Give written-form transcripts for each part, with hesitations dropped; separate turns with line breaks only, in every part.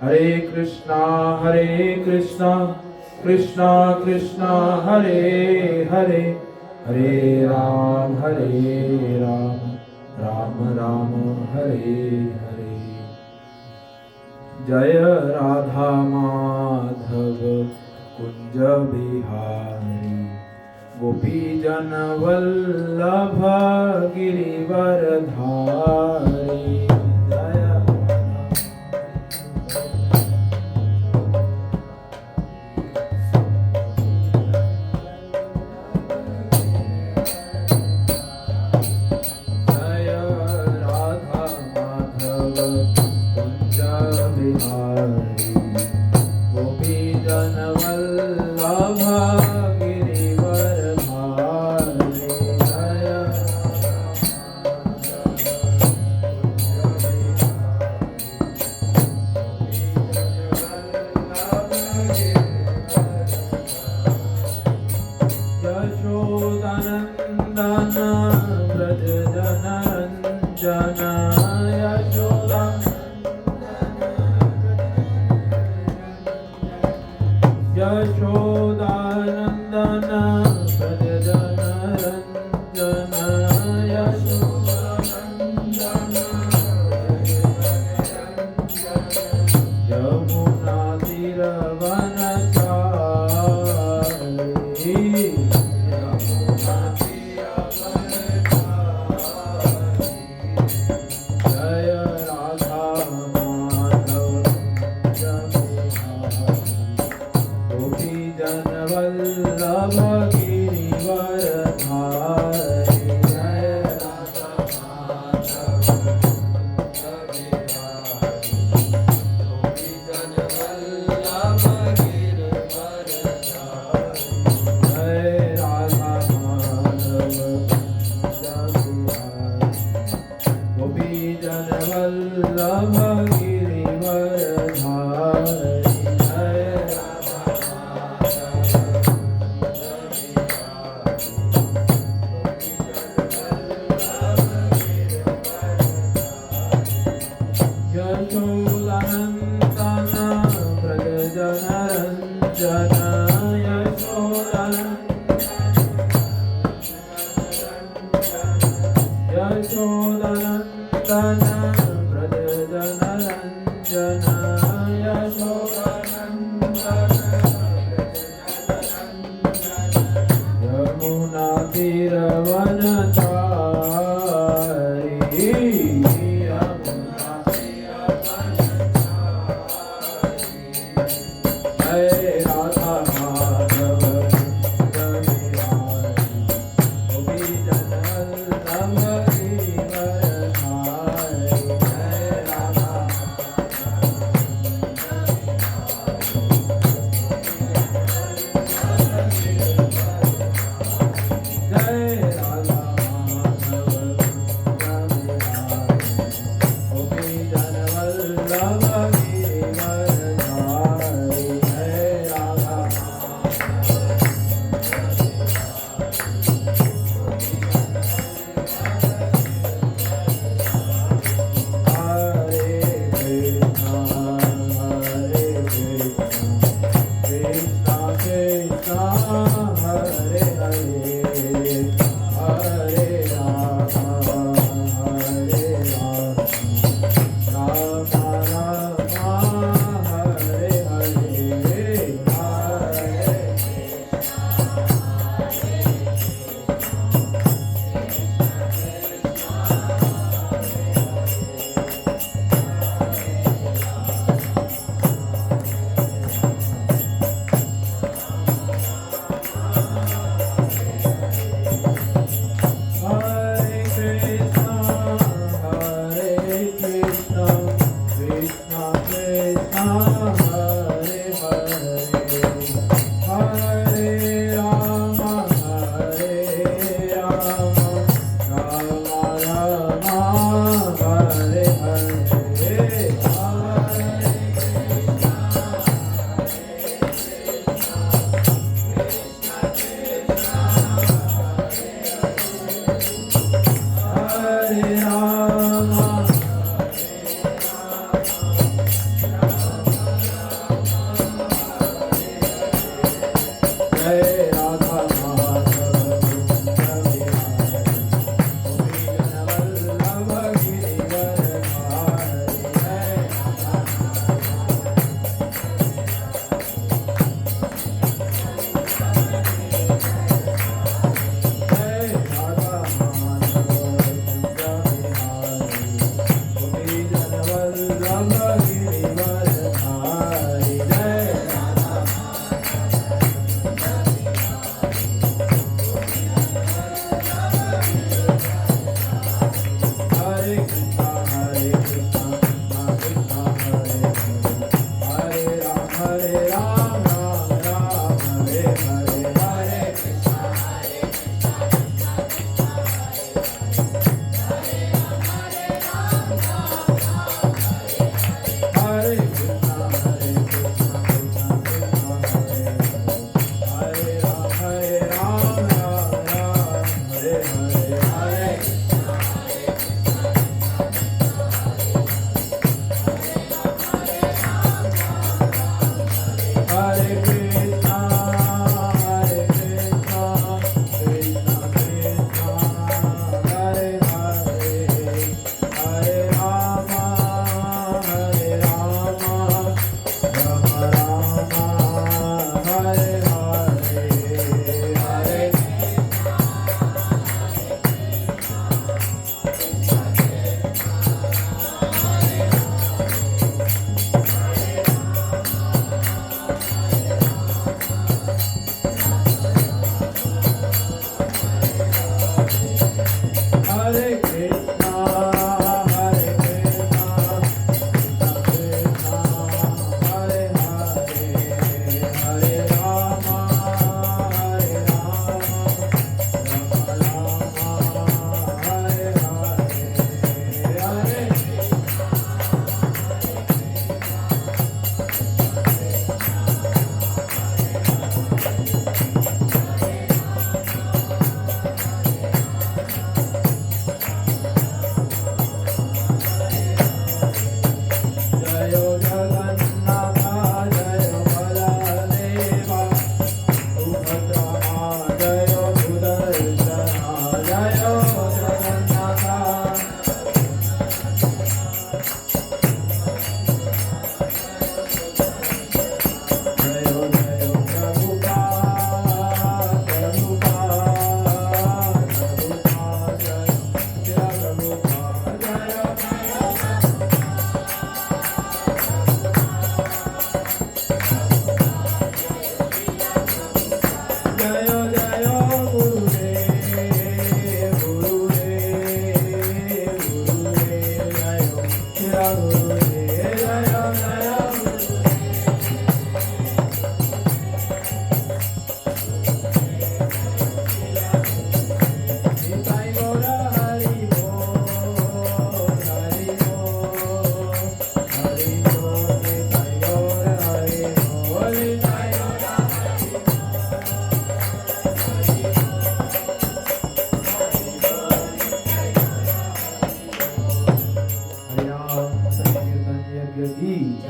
हरे कृष्णा कृष्णा कृष्णा हरे हरे, हरे राम राम राम हरे हरे। जय राधा माधव कुंज बिहारी, गोपी जन वल्लभ गिरिवरधारी।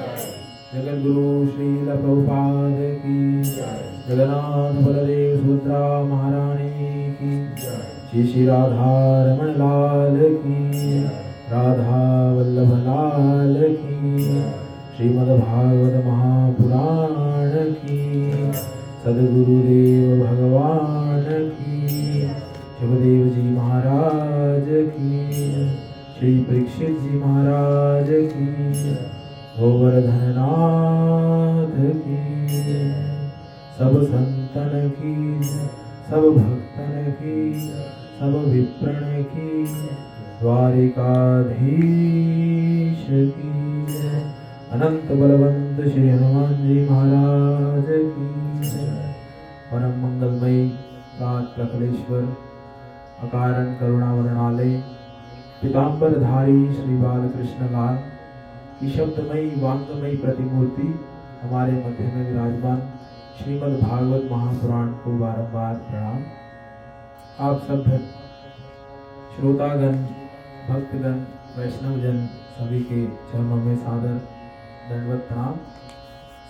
जगत गुरु श्रील प्रभुपाद की जगन्नाथ बलदेव सुभद्रा महारानी की श्री श्री राधा रमण लाल की राधा वल्लभ लाल की श्रीमद्भागवत महापुराण की सद्गुरुदेव भगवान की सुखदेव जी महाराज की श्री परीक्षित जी महाराज की गोवर्धन नाथ की सब संतन की सब भक्तन की सब विप्रण की द्वारिकाधीश की अनंत बलवंत श्री हनुमान जी महाराज की परम मंगलमयी प्रात प्रकलेश्वर अकारण करुणा वर्णालय पीताम्बरधारी श्री बालकृष्ण लाल की शब्दमयी वांगमयी प्रतिमूर्ति हमारे मध्य में विराजमान श्रीमद् भागवत महापुराण को बारंबार प्रणाम। आप सब श्रोतागण भक्तगण वैष्णवजन सभी के चरणों में सादर दंडवत प्रणाम।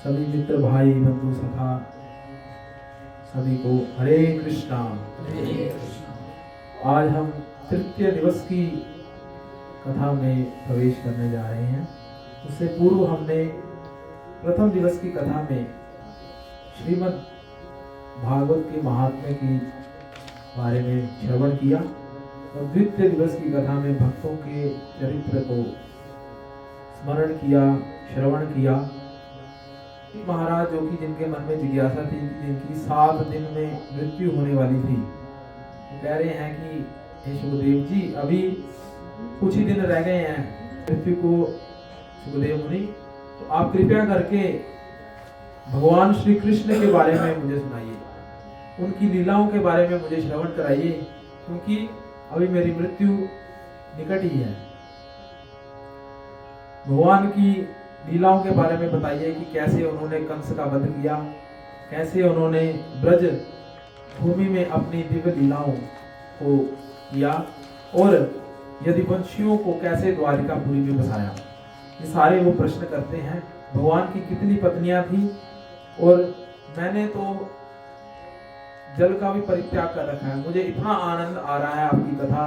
सभी मित्र भाई बंधु सखा सभी को हरे कृष्णा। आज हम तृतीय दिवस की कथा में प्रवेश करने जा रहे हैं। उससे पूर्व हमने प्रथम दिवस की कथा में श्रीमद् भागवत के महात्म्य की बारे में श्रवण किया और द्वितीय दिवस की कथा में भक्तों के चरित्र को स्मरण किया, श्रवण किया। महाराज जो कि जिनके मन में जिज्ञासा थी कि जिनकी 7 दिन में मृत्यु होने वाली थी, वो कह रहे हैं कि हे सुखदेव जी अभी कुछ ही दिन रह गए हैं मृत्यु को। सुखदेव मुनि, तो आप कृपया करके भगवान श्री कृष्ण के बारे में मुझे सुनाइए, उनकी लीलाओं के बारे में मुझे श्रवण कराइए, क्योंकि अभी मेरी मृत्यु निकट ही है। भगवान की लीलाओं के बारे में बताइए कि कैसे उन्होंने कंस का वध किया, कैसे उन्होंने ब्रज भूमि में अपनी दिव्य लीलाओं को किया और यदुवंशियों को कैसे द्वारिकापुरी में बसाया। ये सारे वो प्रश्न करते हैं। भगवान की कितनी पत्नियां थी और मैंने तो जल का भी परित्याग कर रखा है। मुझे इतना आनंद आ रहा है आपकी कथा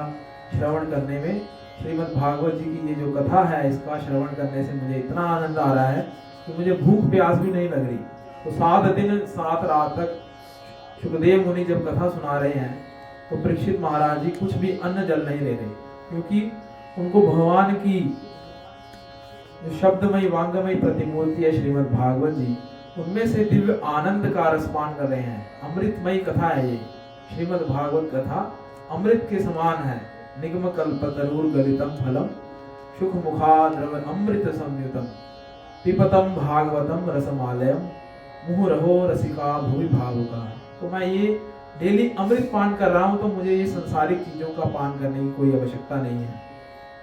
श्रवण करने में। श्रीमद् भागवत जी की ये जो कथा है इसका श्रवण करने से मुझे इतना आनंद आ रहा है कि मुझे भूख प्यास भी नहीं लग रही। तो 7 दिन 7 रात तक सुखदेव मुनि जब कथा सुना रहे हैं तो परीक्षित महाराज जी कुछ भी अन्न जल नहीं ले रहे, क्योंकि उनको भगवान की जो शब्दमयी वांगमयी प्रतिमूर्ति है श्रीमद् भागवत जी, उनमें से दिव्य आनंद का रसपान कर रहे हैं। अमृतमयी कथा है ये श्रीमद् भागवत कथा, अमृत के समान है। निगम कल्पतरुर गलितम फलम सुख मुखाद्रव अमृत संयुतम पिपतम भागवतम रसमालयम मुहुरहो रसिका भुवि भावुका। तो मैं ये डेली अमृत पान कर रहा हूँ, तो मुझे ये संसारिक चीजों का पान करने की कोई आवश्यकता नहीं है।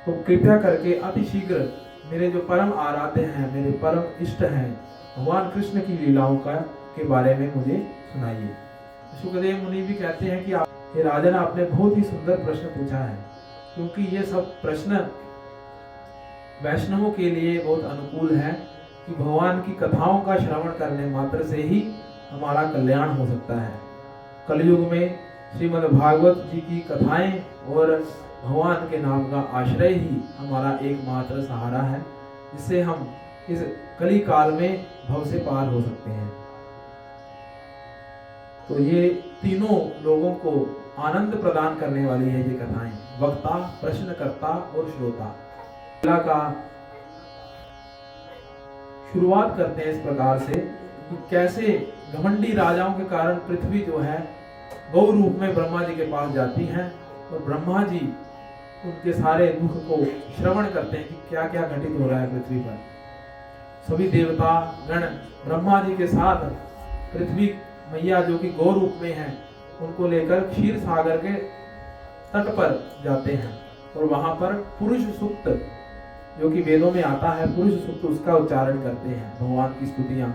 तो कृपया करके अतिशीघ्र मेरे जो परम आराध्य हैं, मेरे परम इष्ट हैं भगवान कृष्ण की लीलाओं का के बारे में मुझे सुनाइए। सुखदेव मुनि भी कहते हैं कि आप हे राजन, आपने बहुत ही सुंदर प्रश्न पूछा है, क्योंकि ये सब प्रश्न वैष्णवों के लिए बहुत अनुकूल है कि भगवान की कथाओं का श्रवण करने मात्र से ही हमारा कल्याण हो सकता है। कलयुग में श्रीमद् भागवत जी की कथाएं और भगवान के नाम का आश्रय ही हमारा एकमात्र सहारा है, जिससे हम इस कली काल में भव से पार हो सकते हैं। तो ये तीनों लोगों को आनंद प्रदान करने वाली है ये कथाएं, वक्ता, प्रश्नकर्ता और श्रोता। लीला का शुरुआत करते हैं इस प्रकार से कि कैसे घमंडी राजाओं के कारण पृथ्वी जो है गौ रूप में ब्रह्मा जी के पास जाती है और ब्रह्मा जी उनके सारे दुख को श्रवण करते हैं कि क्या क्या घटित हो रहा है पृथ्वी पर। सभी देवता गण ब्रह्मा जी के साथ पृथ्वी मैया जो कि गौ रूप में है उनको लेकर क्षीर सागर के तट पर जाते हैं और वहां पर पुरुष सूक्त जो कि वेदों में आता है, पुरुष सूक्त उसका उच्चारण करते हैं, भगवान की स्तुतियां।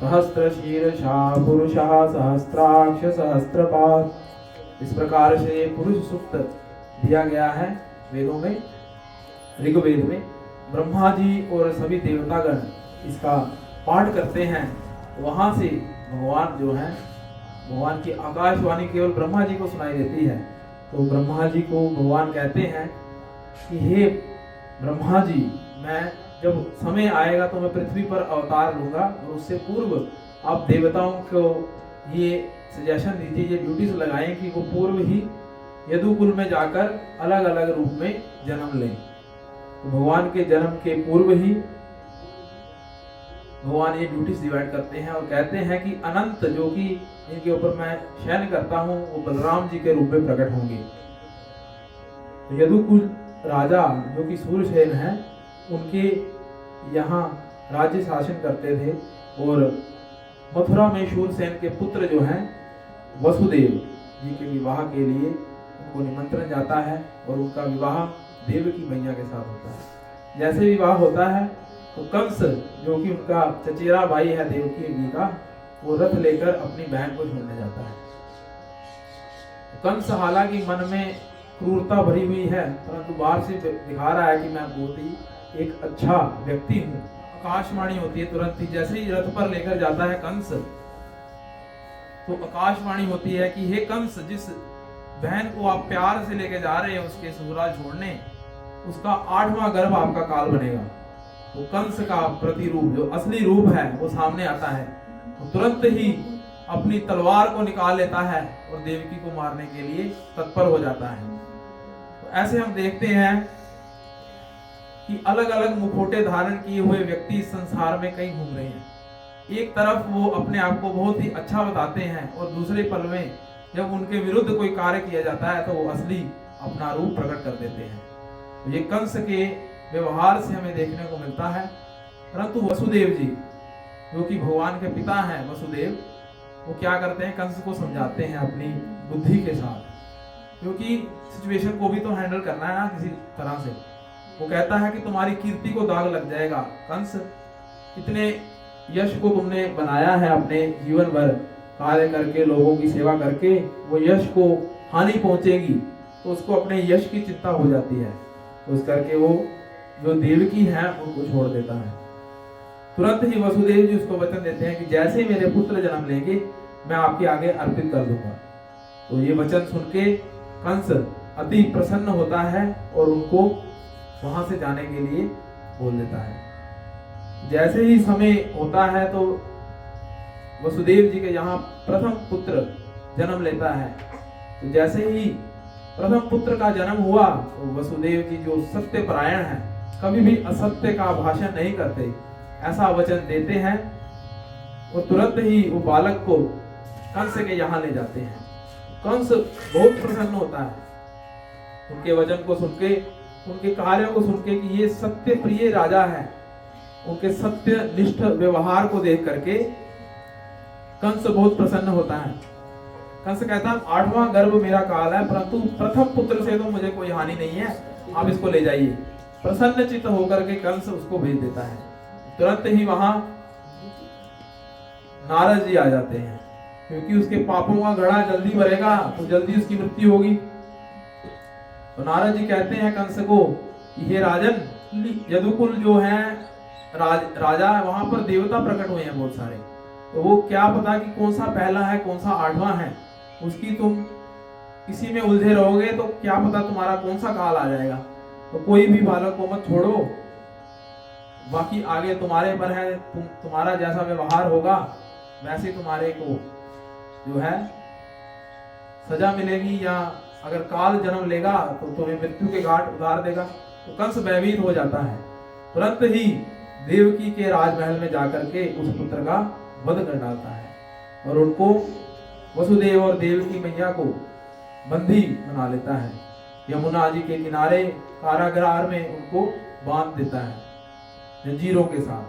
सहस्त्र शीर्षा पुरुषः सहस्त्राक्ष सहस्त्रपाद, इस प्रकार से पुरुष सूक्त दिया गया है वेदों में, ऋग्वेद में। ब्रह्मा जी और सभी देवतागण इसका पाठ करते हैं, वहां से भगवान जो है, भगवान की आकाशवाणी केवल ब्रह्मा जी को सुनाई देती है। तो ब्रह्मा जी को भगवान कहते हैं कि हे ब्रह्मा जी, मैं जब समय आएगा तो मैं पृथ्वी पर अवतार लूंगा, और उससे पूर्व आप देवताओं को ये सजेशन दीजिए, ये ड्यूटीज लगाएं कि वो पूर्व ही यदुकुल में जाकर अलग अलग रूप में जन्म लें। तो भगवान के जन्म के पूर्व ही भगवान ये ड्यूटीज डिवाइड करते हैं और कहते हैं कि अनंत जो कि इनके ऊपर मैं शयन करता हूं, वो बलराम जी के रूप में प्रकट होंगे। तो यदुकुल राजा जो कि सूर्यसेन हैं, उनके यहाँ राज्य शासन करते थे, और मथुरा में शूरसेन के पुत्र जो हैं वसुदेव जी के विवाह के लिए उनको निमंत्रण जाता है, और उनका विवाह देवकी मैया के साथ होता है। जैसे विवाह होता है तो कंस जो कि उनका चचेरा भाई है देवकी जी का, वो रथ लेकर अपनी बहन को छोड़ने जाता है। कंस हालांकि मन में क्रूरता भरी हुई है, परंतु बाहर से दिखा रहा है कि मैं बहुत ही एक अच्छा व्यक्ति हूँ। आकाशवाणी होती है तुरंत ही, जैसे ही रथ पर लेकर जाता है कंस, तो आकाशवाणी होती है कि हे कंस, जिस बहन को आप प्यार से लेके जा रहे हैं उसके ससुराल छोड़ने, उसका 8वां गर्भ आपका काल बनेगा। तो कंस का प्रतिरूप जो असली रूप है वो सामने आता है, तो तुरंत ही अपनी तलवार को निकाल लेता है और देवकी को मारने के लिए तत्पर हो जाता है। तो ऐसे हम देखते हैं कि अलग अलग मुखौटे धारण किए हुए व्यक्ति इस संसार में कहीं घूम रहे हैं। एक तरफ वो अपने आप को बहुत ही अच्छा बताते हैं, और दूसरे पल में जब उनके विरुद्ध कोई कार्य किया जाता है तो वो असली अपना रूप प्रकट कर देते हैं। तो ये कंस के व्यवहार से हमें देखने को मिलता है। परंतु वसुदेव जी जो कि भगवान के पिता हैं, वसुदेव, वो क्या करते हैं, कंस को समझाते हैं अपनी बुद्धि के साथ, क्योंकि सिचुएशन को भी तो हैंडल करना है ना किसी तरह से। वो कहता है कि तुम्हारी कीर्ति को दाग लग जाएगा कंस, इतने यश को तुमने बनाया है अपने जीवन भर कार्य करके, लोगों की सेवा करके, वो यश को हानि पहुंचेगी तो उसको अपने यश की चिंता हो जाती है। तो उस करके वो जो देवकी है उनको छोड़ देता है। तुरंत ही वसुदेव जी उसको वचन देते हैं कि जैसे ही मेरे पुत्र जन्म लेंगे मैं आपके आगे अर्पित कर दूंगा। तो ये वचन सुन के कंस अति प्रसन्न होता है और उनको वहां से जाने के लिए बोल देता है। जैसे ही समय होता है तो वसुदेव जी के यहाँ प्रथम पुत्र जन्म लेता है। तो जैसे ही प्रथम पुत्र का जन्म हुआ तो वसुदेव जी जो सत्य परायण है, कभी भी असत्य का भाषण नहीं करते, ऐसा वचन देते हैं, और तुरंत ही वो बालक को कंस के यहाँ ले जाते हैं। कंस बहुत प्रसन्न होता है उनके वचन को सुन के, उनके कार्यों को सुन के कि ये सत्य प्रिय राजा है। उनके सत्य निष्ठ व्यवहार को देख करके कंस बहुत प्रसन्न होता है। कंस कहता है 8वां गर्भ मेरा काल है, परंतु प्रथम पुत्र से तो मुझे कोई हानि नहीं है, आप इसको ले जाइए। प्रसन्न चित्त होकर के कंस उसको भेज देता है। तुरंत ही वहां नारद जी आ जाते हैं, क्योंकि उसके पापों का घड़ा जल्दी भरेगा तो जल्दी उसकी मृत्यु होगी। तो नारद जी कहते हैं कंस को कि हे राजन, यदुकुल जो है राजा, वहां पर देवता प्रकट हुए हैं बहुत सारे, तो वो क्या पता कि कौन सा पहला है कौन सा 8वां है, उसकी तुम इसी में उलझे रहोगे तो क्या पता तुम्हारा कौन सा काल आ जाएगा। तो कोई भी बालक को मत छोड़ो, बाकी आगे तुम्हारे पर है, तुम्हारा जैसा व्यवहार होगा वैसे तुम्हारे को जो है सजा मिलेगी, या अगर काल जन्म लेगा तो तुम्हें मृत्यु के घाट उतार देगा। तो कंस भयभीत हो जाता है, तुरंत ही देवकी के राजमहल में जाकर के उस पुत्र का वध कर डालता है और उनको वसुदेव और देवकी मैया को बंदी बना लेता है। यमुना जी के किनारे कारागार में उनको बांध देता है जंजीरों के साथ।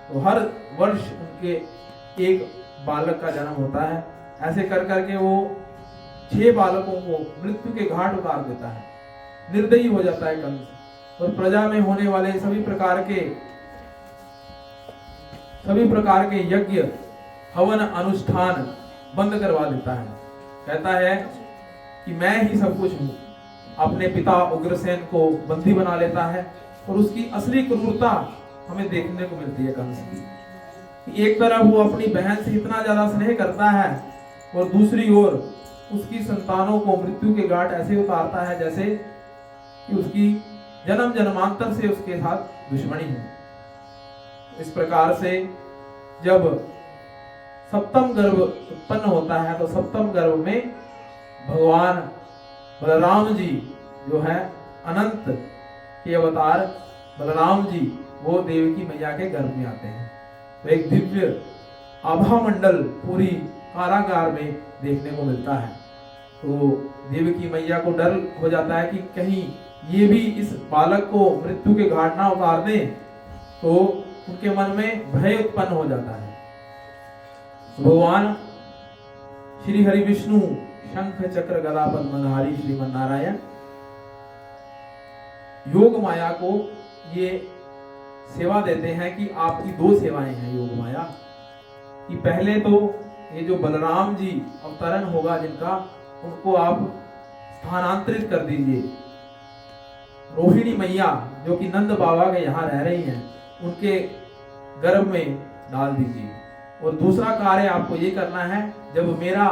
तो हर वर्ष उनके एक बालक का जन्म होता है। ऐसे कर करके वो 6 बालकों को मृत्यु के घाट उतार देता है। निर्दयी हो जाता है कंस और प्रजा में होने वाले सभी प्रकार के यज्ञ हवन अनुष्ठान बंद करवा देता है। कहता है कि मैं ही सब कुछ हूं। अपने पिता उग्रसेन को बंदी बना लेता है और उसकी असली क्रूरता हमें देखने को मिलती है कंस की। एक तरफ वो अपनी बहन से इतना ज्यादा स्नेह करता है और दूसरी ओर उसकी संतानों को मृत्यु के घाट ऐसे उतारता है जैसे कि उसकी जन्म जन्मांतर से उसके साथ दुश्मनी हो। इस प्रकार से जब सप्तम गर्भ उत्पन्न होता है तो सप्तम गर्भ में भगवान बलराम जी जो है अनंत के अवतार बलराम जी वो देवकी मैया के गर्भ में आते हैं। तो एक दिव्य आभा मंडल पूरी कारागार में देखने को मिलता है। तो देवकी मैया को डर हो जाता है कि कहीं ये भी इस बालक को मृत्यु के घाट ना उतार दें, तो उनके मन में भय उत्पन्न हो जाता है। भगवान श्री हरि विष्णु शंख चक्र गदा पद्मधारी श्रीमन नारायण योग माया को ये सेवा देते हैं कि आपकी दो सेवाएं हैं योग माया कि पहले तो ये जो बलराम जी अवतरण होगा जिनका, उनको आप स्थानांतरित कर दीजिए। रोहिणी मैया जो कि नंद बाबा के यहाँ रह रही हैं, उनके गर्भ में डाल दीजिए। और दूसरा कार्य आपको ये करना है, जब मेरा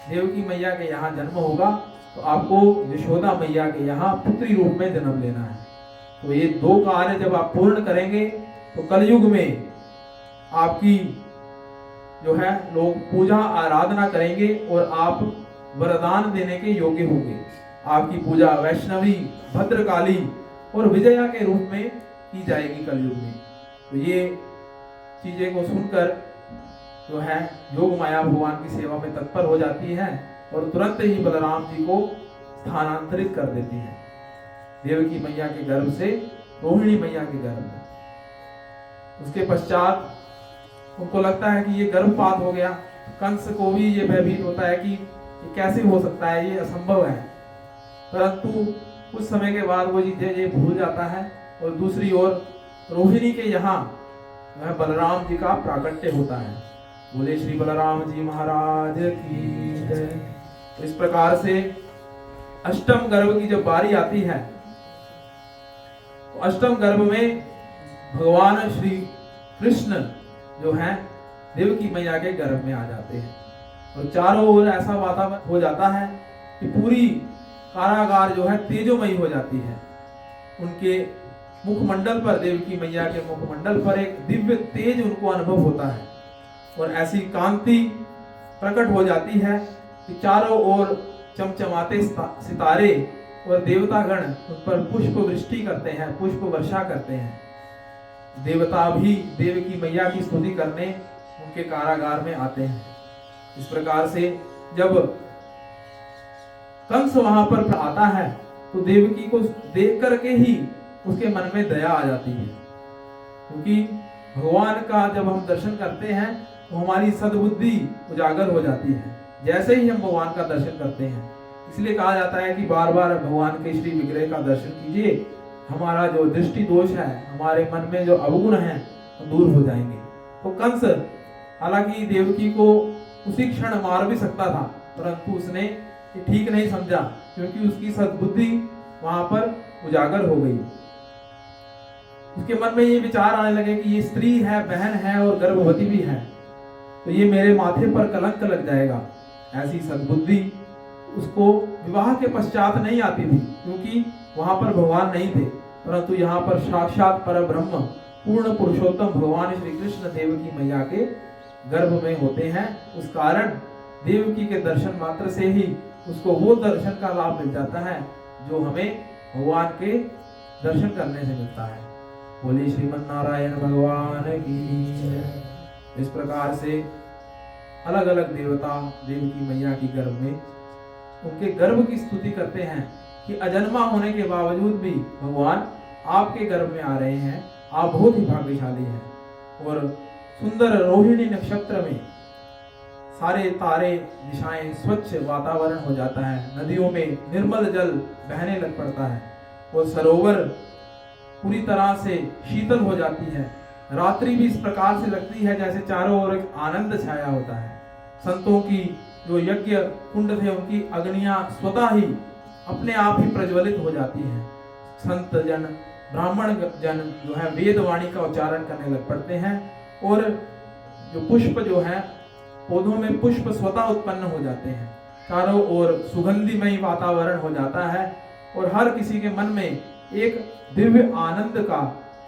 देवकी मैया के यहाँ जन्म होगा तो आपको यशोदा मैया के यहाँ पुत्री रूप में जन्म लेना है। तो ये दो कार्य जब आप पूर्ण करेंगे तो कलयुग में आपकी जो है लोग पूजा आराधना करेंगे और आप वरदान देने के योग्य होंगे। आपकी पूजा वैष्णवी, भद्रकाली और विजया के रूप में की जाएगी कलयुग में। तो ये चीजें को सुनकर जो है योग माया भगवान की सेवा में तत्पर हो जाती है और तुरंत ही बलराम जी को स्थानांतरित कर देती है देवकी मैया के गर्भ से रोहिणी मैया के गर्भ में। उसके पश्चात उनको लगता है कि ये गर्भपात हो गया। कंस को भी ये भयभीत होता है कि ये कैसे हो सकता है, ये असंभव है। परंतु कुछ समय के बाद वो चीजें ये भूल जाता है और दूसरी ओर रोहिणी के यहाँ वह बलराम जी का प्राकट्य होता है। बोले श्री बलराम जी महाराज की जय। तो इस प्रकार से अष्टम गर्भ की जब बारी आती है तो अष्टम गर्भ में भगवान श्री कृष्ण जो है देवकी मैया के गर्भ में आ जाते हैं और चारों ओर ऐसा वातावरण हो जाता है कि पूरी कारागार जो है तेजोमयी हो जाती है। उनके मुखमंडल पर, देवकी मैया के मुखमंडल पर एक दिव्य तेज उनको अनुभव होता है और ऐसी कांति प्रकट हो जाती है कि चारों ओर चमचमाते सितारे और देवतागण उन पर पुष्प वृष्टि करते हैं, पुष्प वर्षा करते हैं। देवता भी देवकी मैया की स्तुति करने उनके कारागार में आते हैं। इस प्रकार से जब कंस वहां पर आता है तो देवकी को देख करके ही उसके मन में दया आ जाती है, क्योंकि भगवान का जब हम दर्शन करते हैं तो हमारी सद्बुद्धि उजागर हो जाती है जैसे ही हम भगवान का दर्शन करते हैं। इसलिए कहा जाता है कि बार बार भगवान के श्री विग्रह का दर्शन कीजिए, हमारा जो दृष्टि दोष है, हमारे मन में जो अवगुण है वो दूर हो जाएंगे। तो कंस हालांकि देवकी को उसी क्षण मार भी सकता था, परंतु उसने ये ठीक नहीं समझा क्योंकि उसकी सद्बुद्धि वहां पर उजागर हो गई। उसके मन में ये विचार आने लगे कि ये स्त्री है, बहन है और गर्भवती भी है, तो ये मेरे माथे पर कलंक लग जाएगा। ऐसी सद्बुद्धि उसको विवाह के पश्चात नहीं आती थी क्योंकि वहां पर भगवान नहीं थे, परंतु यहाँ पर साक्षात परब्रह्म पूर्ण पुरुषोत्तम भगवान श्री कृष्ण देवकी मैया के गर्भ में होते हैं। उस कारण देवकी के दर्शन मात्र से ही उसको वो दर्शन का लाभ मिल जाता है जो हमें भगवान के दर्शन करने से मिलता है। बोले श्रीमन नारायण भगवान की। इस प्रकार से अलग अलग देवता देवकी मैया की गर्भ में उनके गर्भ की स्तुति करते हैं कि अजन्मा होने के बावजूद भी भगवान आपके गर्भ में आ रहे हैं, आप बहुत ही भाग्यशाली हैं। और सुंदर रोहिणी नक्षत्र में सारे तारे, दिशाएं, स्वच्छ वातावरण हो जाता है, नदियों में निर्मल जल बहने लग पड़ता है और सरोवर पूरी तरह से शीतल हो जाती है। रात्रि भी इस प्रकार से लगती है जैसे चारों ओर एक आनंद छाया होता है। संतों की जो यज्ञ कुंड थे उनकी अग्नियां स्वतः ही अपने आप ही प्रज्वलित हो जाती हैं। संत जन ब्राह्मण जन जो है वेद वाणी का उच्चारण करने लग पड़ते हैं और जो पुष्प जो है पौधों में पुष्प स्वतः उत्पन्न हो जाते हैं, चारों ओर सुगंधिमय वातावरण हो जाता है और हर किसी के मन में एक दिव्य आनंद का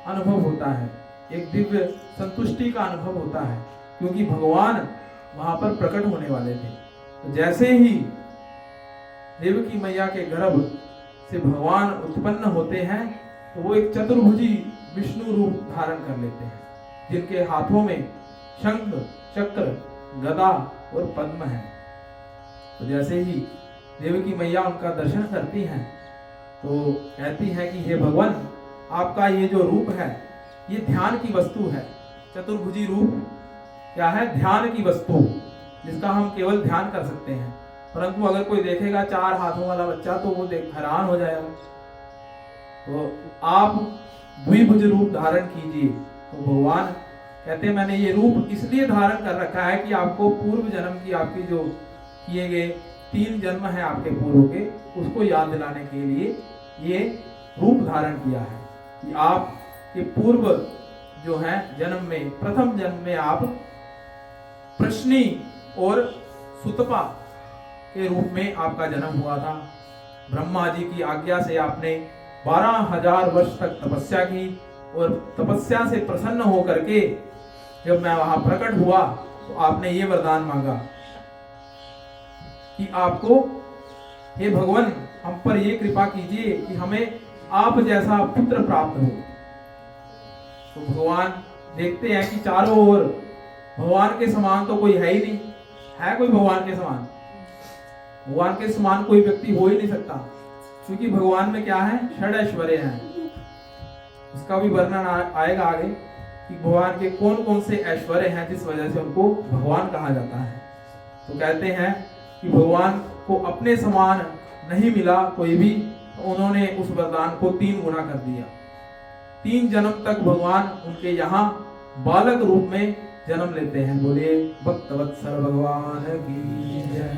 अनुभव होता है, एक दिव्य संतुष्टि का अनुभव होता है, क्योंकि भगवान वहां पर प्रकट होने वाले थे। तो जैसे ही देवकी मैया के गर्भ से भगवान उत्पन्न होते हैं तो वो एक चतुर्भुजी विष्णु रूप धारण कर लेते हैं, जिनके हाथों में शंख, चक्र, गदा और पद्म है। तो जैसे ही देवकी मैया उनका दर्शन करती हैं तो कहती हैं कि हे भगवान, आपका ये जो रूप है ये ध्यान की वस्तु है। चतुर्भुजी रूप क्या है? ध्यान की वस्तु, जिसका हम केवल ध्यान कर सकते हैं। परंतु अगर कोई देखेगा 4 हाथों वाला बच्चा तो वो हैरान हो जाएगा। तो आप द्विभुज रूप धारण कीजिए। तो भगवान कहते हैं मैंने ये रूप इसलिए धारण कर रखा है कि आपको पूर्व जन्म की आपकी जो किए गए 3 जन्म है आपके पूर्व के, उसको याद दिलाने के लिए ये रूप धारण किया है कि आप के पूर्व जो है जन्म में, प्रथम जन्म में आप प्रश्नी और सुतपा के रूप में आपका जन्म हुआ था। ब्रह्मा जी की आज्ञा से आपने 12,000 वर्ष तक तपस्या की और तपस्या से प्रसन्न होकर के जब मैं वहां प्रकट हुआ तो आपने ये वरदान मांगा कि आपको, हे भगवान, हम पर ये कृपा कीजिए कि हमें आप जैसा पुत्र प्राप्त हो। तो भगवान देखते हैं कि चारों ओर भगवान के समान तो कोई है ही नहीं। है कोई भगवान के समान? भगवान के समान कोई व्यक्ति हो ही नहीं सकता, क्योंकि भगवान में क्या है? षड ऐश्वर्य हैं। उसका भी वर्णन आएगा आगे कि भगवान के कौन कौन से ऐश्वर्य हैं जिस वजह से उनको भगवान कहा जाता है। तो कहते हैं कि भगवान को अपने समान नहीं मिला कोई भी, तो उन्होंने उस वरदान को 3 गुना कर दिया। 3 जन्म तक भगवान उनके यहाँ बालक रूप में जन्म लेते हैं। बोले भक्तवत्सल भगवान की जय।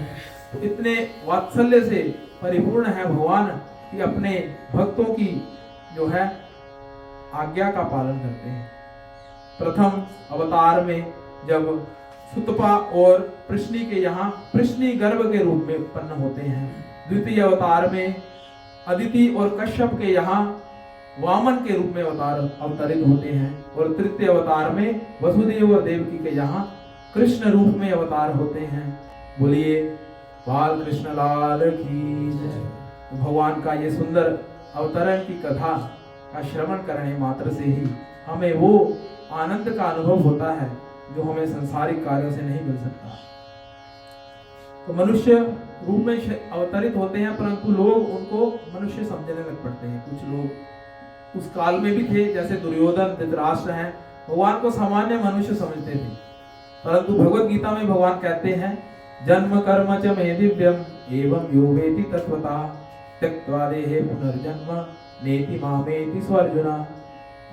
तो इतने वात्सल्य से परिपूर्ण है भगवान कि अपने भक्तों की जो है आज्ञा का पालन करते हैं। प्रथम अवतार में जब सुतपा और प्रश्नी के यहाँ प्रश्नी गर्भ के रूप में उत्पन्न होते हैं, द्वितीय अवतार में अदिति और कश्यप के यहाँ वामन के रूप में अवतरित होते हैं और तृतीय अवतार में वसुदेव और देवकी के यहाँ कृष्ण रूप में अवतार होते हैं। बोलिए बाल कृष्ण लाल की जय। भगवान का ये सुंदर अवतरण की कथा का श्रवण करने मात्र से ही हमें वो आनंद का अनुभव होता है जो हमें संसारिक कार्यों से नहीं मिल सकता। तो मनुष्य रूप में अवतरित होते हैं, परंतु लोग उनको मनुष्य समझने लग पड़ते हैं। कुछ लोग उस काल में भी थे, जैसे दुर्योधन, धृतराष्ट्र हैं, भगवान को सामान्य मनुष्य समझते थे। परंतु भगवत गीता में भगवान कहते हैं जन्म कर्म च मे दिव्यम एवं यो वेति तत्वता त्यक्त्वा देहे पुनर्जन्म नेति मामेति स्वार्जुना।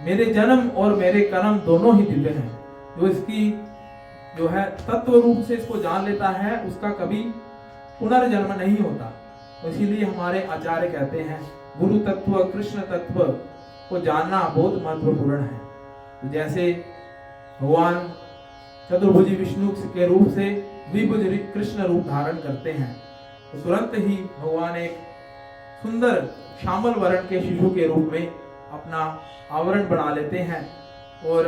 मेरे जन्म और मेरे कर्म दोनों ही दिव्य हैं। जो इसकी जो है तत्व रूप से इसको जान लेता है उसका कभी पुनर्जन्म नहीं होता। तो इसीलिए हमारे आचार्य कहते हैं गुरु तत्व, कृष्ण तत्व को जानना बहुत महत्वपूर्ण है। तो जैसे भगवान चतुर्भुजी विष्णु के रूप से द्विभुज कृष्ण रूप धारण करते हैं, तो तुरंत ही भगवान एक सुंदर श्यामल वर्ण के शिशु के रूप में अपना आवरण बना लेते हैं और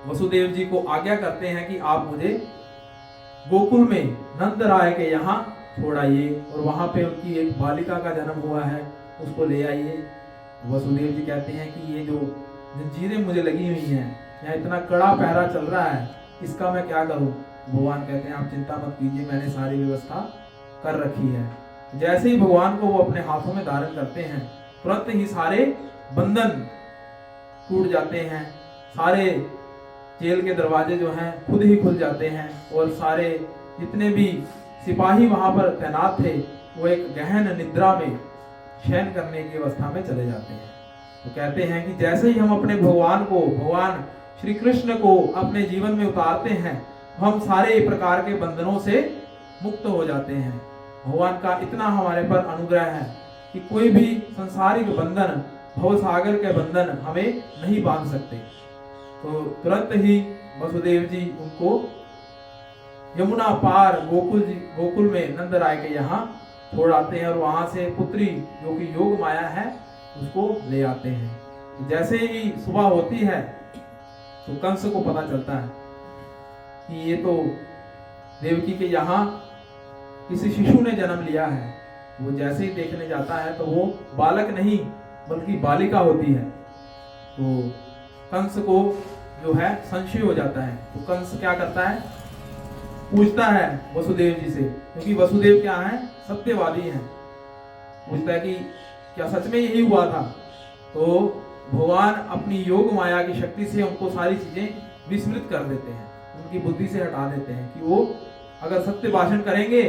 वसुदेव जी को आज्ञा करते हैं कि आप मुझे गोकुल में नंद राय के यहाँ छोड़ आइए और वहां पे उनकी एक बालिका का जन्म हुआ है, उसको ले आइए। वसुदेव जी कहते हैं कि ये जो जंजीरें मुझे लगी हुई हैं, यहाँ इतना कड़ा पहरा चल रहा है, इसका मैं क्या करूं? भगवान कहते हैं आप चिंता मत कीजिए, मैंने सारी व्यवस्था कर रखी है। जैसे ही भगवान को वो अपने हाथों में धारण करते हैं, तुरंत ही सारे बंधन टूट जाते हैं, सारे जेल के दरवाजे जो हैं खुद ही खुल जाते हैं और सारे जितने भी सिपाही वहां पर तैनात थे वो एक गहन निद्रा में शयन करने की अवस्था में चले जाते हैं। तो कहते हैं कि जैसे ही हम अपने भगवान श्री कृष्ण को अपने जीवन में उतारते हैं, हम सारे प्रकार के बंधनों से मुक्त हो जाते हैं। भगवान का इतना हमारे पर अनुग्रह है कि कोई भी संसारिक बंधन भवसागर के बंधन हमें नहीं बांध सकते। तो तुरंत ही वसुदेव जी उनको यमुना पार गोकुल में नंद राय के यहाँ छोड़ आते हैं और वहां से पुत्री जो कि योग माया है उसको ले आते हैं। जैसे ही सुबह होती है तो कंस को पता चलता है कि ये तो देवकी के यहाँ किसी शिशु ने जन्म लिया है। वो जैसे ही देखने जाता है तो वो बालक नहीं बल्कि बालिका होती है। तो कंस को जो है संशय हो जाता है। तो कंस क्या करता है, पूछता है वसुदेव जी से, क्योंकि वसुदेव क्या है, सत्यवादी हैं। पूछता है कि क्या सच में यही हुआ था। तो भगवान अपनी योग माया की शक्ति से उनको सारी चीजें विस्मृत कर देते हैं, उनकी बुद्धि से हटा देते हैं कि वो अगर सत्य भाषण करेंगे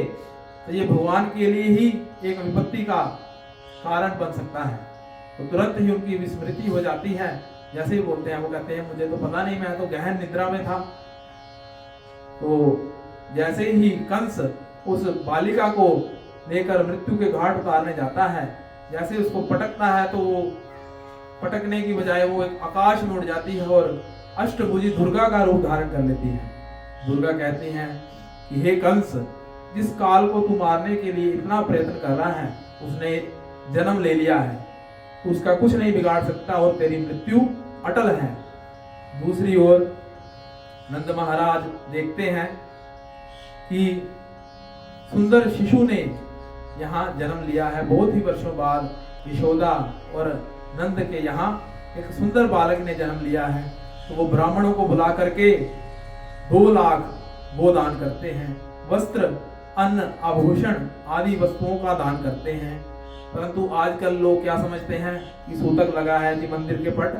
तो ये भगवान के लिए ही एक विपत्ति का कारण बन सकता है। तो तुरंत ही उनकी विस्मृति हो जाती है। जैसे ही बोलते हैं वो कहते हैं मुझे तो पता नहीं, मैं तो गहन निद्रा में था। तो जैसे ही कंस उस बालिका को लेकर मृत्यु के घाट उतारने जाता है, जैसे उसको पटकता है तो वो पटकने की बजाय वो एक आकाश में उड़ जाती है और अष्टभुजी दुर्गा का रूप धारण कर लेती है। दुर्गा कहती हैं कि हे कंस, जिस काल को तू मारने के लिए इतना प्रयत्न कर रहा है उसने जन्म ले लिया है, तो उसका कुछ नहीं बिगाड़ सकता और तेरी मृत्यु अटल है। दूसरी ओर नंद महाराज देखते हैं कि सुंदर शिशु ने यहाँ जन्म लिया है। बहुत ही वर्षों बाद यशोदा और नंद के यहाँ एक सुंदर बालक ने जन्म लिया है। तो वो ब्राह्मणों को बुला करके 2 लाख वो दान करते हैं, वस्त्र, अन्न, आभूषण आदि वस्तुओं का दान करते हैं। परंतु आजकल लोग क्या समझते हैं कि सूतक लगा है जी, मंदिर के पट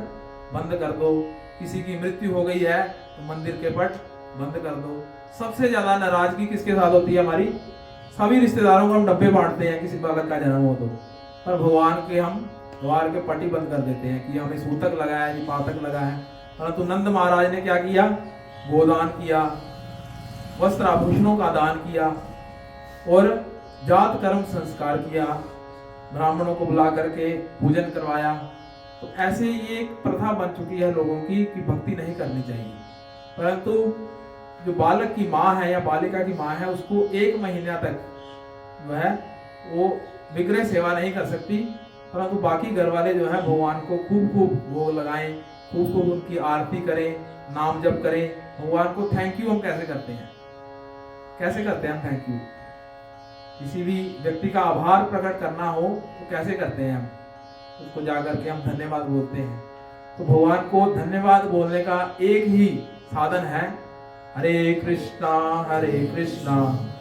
बंद कर दो, किसी की मृत्यु हो गई है तो मंदिर के पट बंद कर दो। सबसे ज्यादा नाराजगी किसके साथ होती है हमारी, सभी रिश्तेदारों को हम डब्बे बांटते हैं किसी बालक का जन्म हो तो, पर भगवान के हम द्वार के पट ही बंद कर देते हैं कि हमें सूतक लगा है, पातक लगा है। परंतु नंद महाराज ने क्या किया, गोदान किया, वस्त्र आभूषणों का दान किया और जात कर्म संस्कार किया, ब्राह्मणों को बुला करके पूजन करवाया। तो ऐसे ये एक प्रथा बन चुकी है लोगों की कि भक्ति नहीं करनी चाहिए। परंतु जो बालक की माँ है या बालिका की माँ है उसको 1 महीना तक जो है वो विग्रह सेवा नहीं कर सकती, परंतु बाकी घर वाले जो है भगवान को खूब खूब भोग लगाएं, खूब खूब उनकी आरती करें, नाम जप करें। भगवान को थैंक यू हम कैसे करते हैं, कैसे करते हैं हम थैंक यू, किसी भी व्यक्ति का आभार प्रकट करना हो तो कैसे करते हैं हम, उसको जाकर के हम धन्यवाद बोलते हैं। तो भगवान को धन्यवाद बोलने का एक ही साधन है, हरे कृष्णा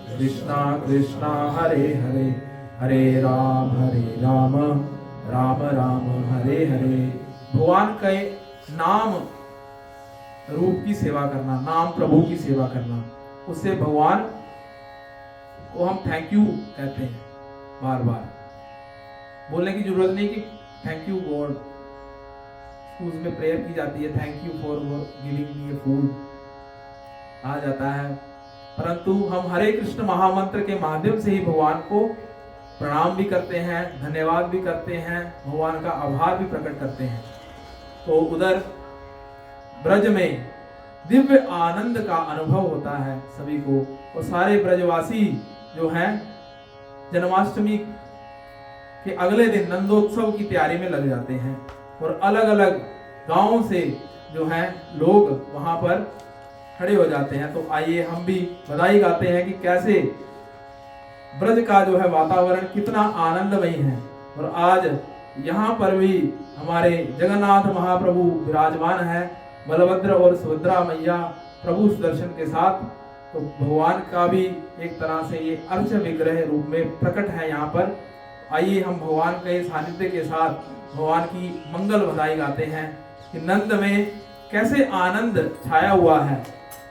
कृष्णा कृष्णा हरे हरे, हरे राम राम राम हरे हरे। भगवान के नाम रूप की सेवा करना, नाम प्रभु की सेवा करना, उससे भगवान को हम थैंक यू कहते हैं। बार बार बोलने की जरूरत नहीं कि थैंक यू गॉड, स्कूल में प्रेयर की जाती है thank you for giving me a food आ जाता है, परंतु हम हरे कृष्ण महामंत्र के माध्यम से ही भगवान को प्रणाम भी करते हैं, धन्यवाद भी करते हैं, भगवान का आभार भी प्रकट करते हैं। तो उधर ब्रज में दिव्य आनंद का अनुभव होता है सभी को, और सारे ब्रजवासी जो हैं जन्माष्टमी के अगले दिन नंदोत्सव की तैयारी में लग जाते हैं और अलग अलग गांवों से जो हैं लोग वहां पर खड़े हो जाते हैं। तो आइए हम भी बधाई गाते हैं कि कैसे ब्रज का जो है वातावरण कितना आनंदमयी है। और आज यहाँ पर भी हमारे जगन्नाथ महाप्रभु विराजमान है, बलभद्र और सुभद्रा मैया प्रभु दर्शन के साथ। तो भगवान का भी एक तरह से ये अर्च विग्रह रूप में प्रकट है यहाँ पर। आइए हम भगवान के सानिध्य के साथ भगवान की मंगल बधाई गाते हैं कि नंद में कैसे आनंद छाया हुआ है,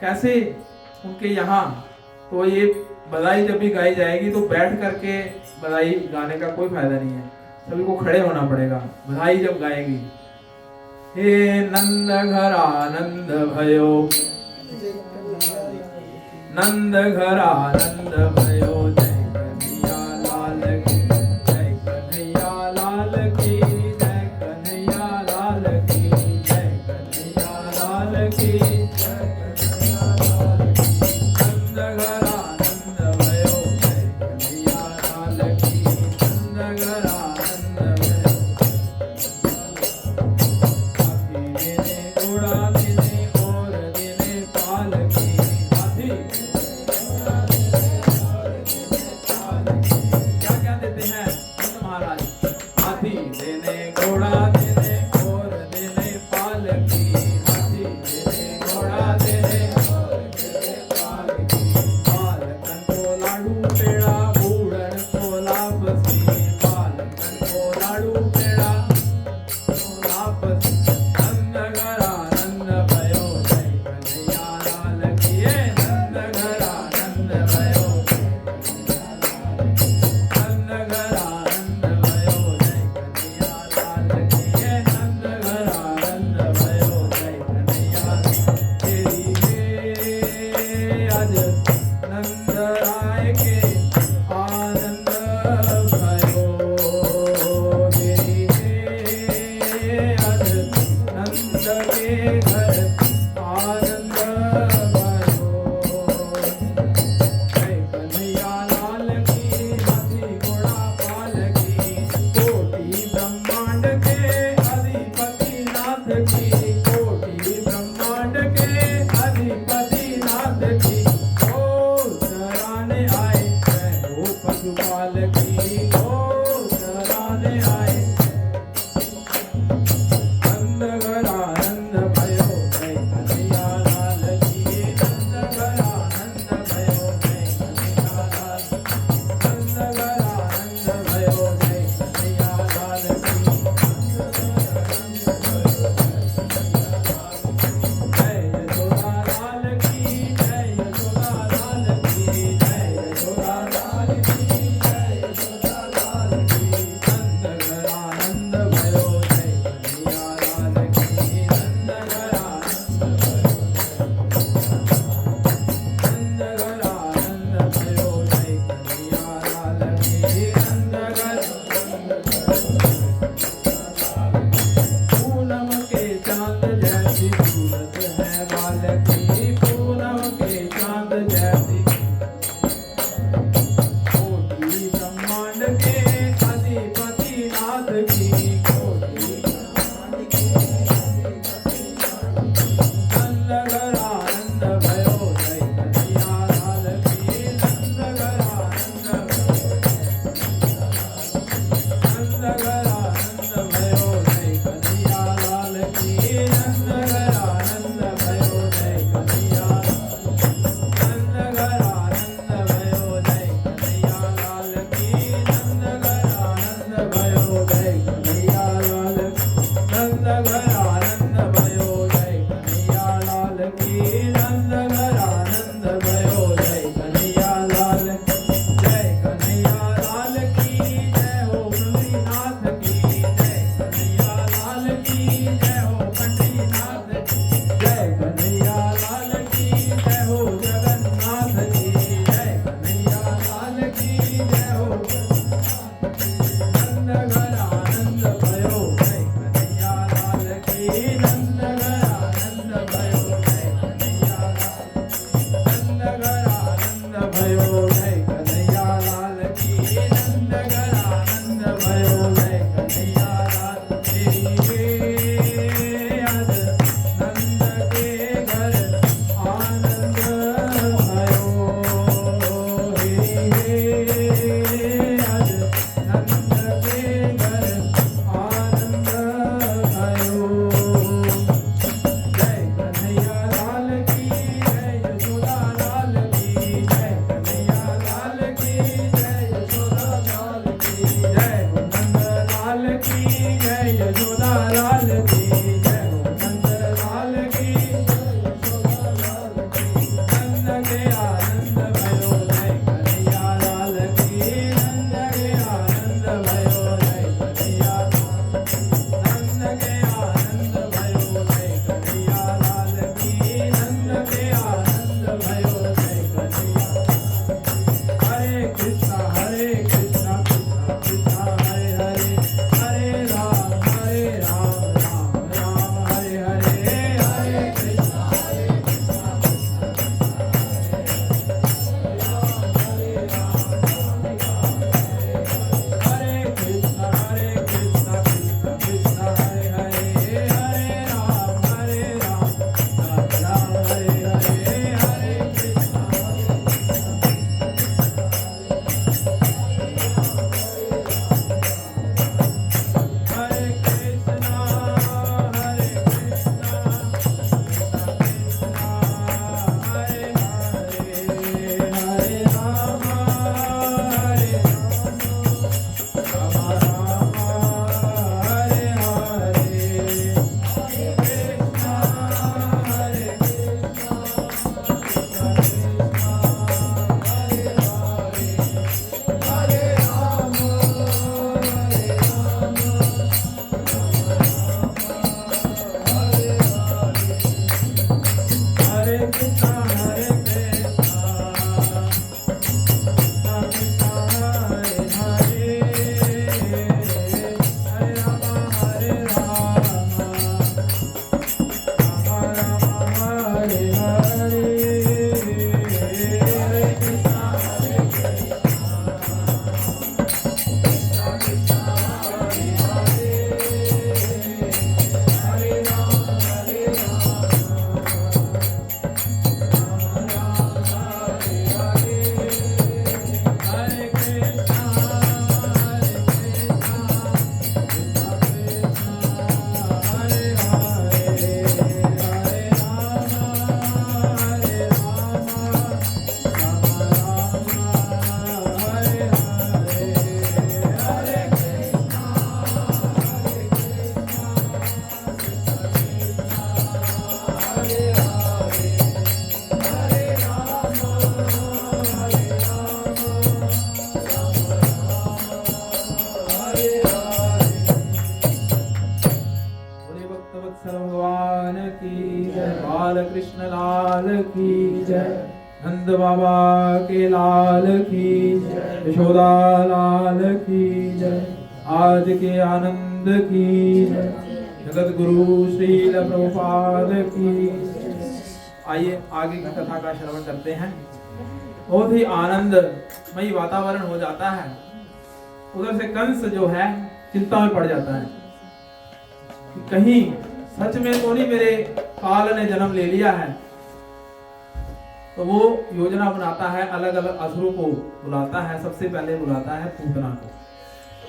कैसे उनके यहाँ। तो ये बधाई जब भी गाई जाएगी तो बैठ करके बधाई गाने का कोई फायदा नहीं है, सभी को खड़े होना पड़ेगा बधाई जब गाएगी। हे नंद घर आनंद भयो, नंद घर आनंद भयो, जय कन्हैया लाल की, जय कन्हैया लाल की, जय कन्हैया जय, नंद बाबा के लाल की जय, यशोदा लाल की जय, आज के आनंद की जय, जगत गुरु श्रील प्रभुपाद की। आइए आगे की कथा का श्रवण करते हैं। बहुत ही आनंदमयी वातावरण हो जाता है। उधर से कंस जो है चिंता में पड़ जाता है कि कहीं सच में तो नहीं मेरे काल ने जन्म ले लिया है। तो वो योजना बनाता है, अलग अलग असुरों को बुलाता है। सबसे पहले बुलाता है पूतना को।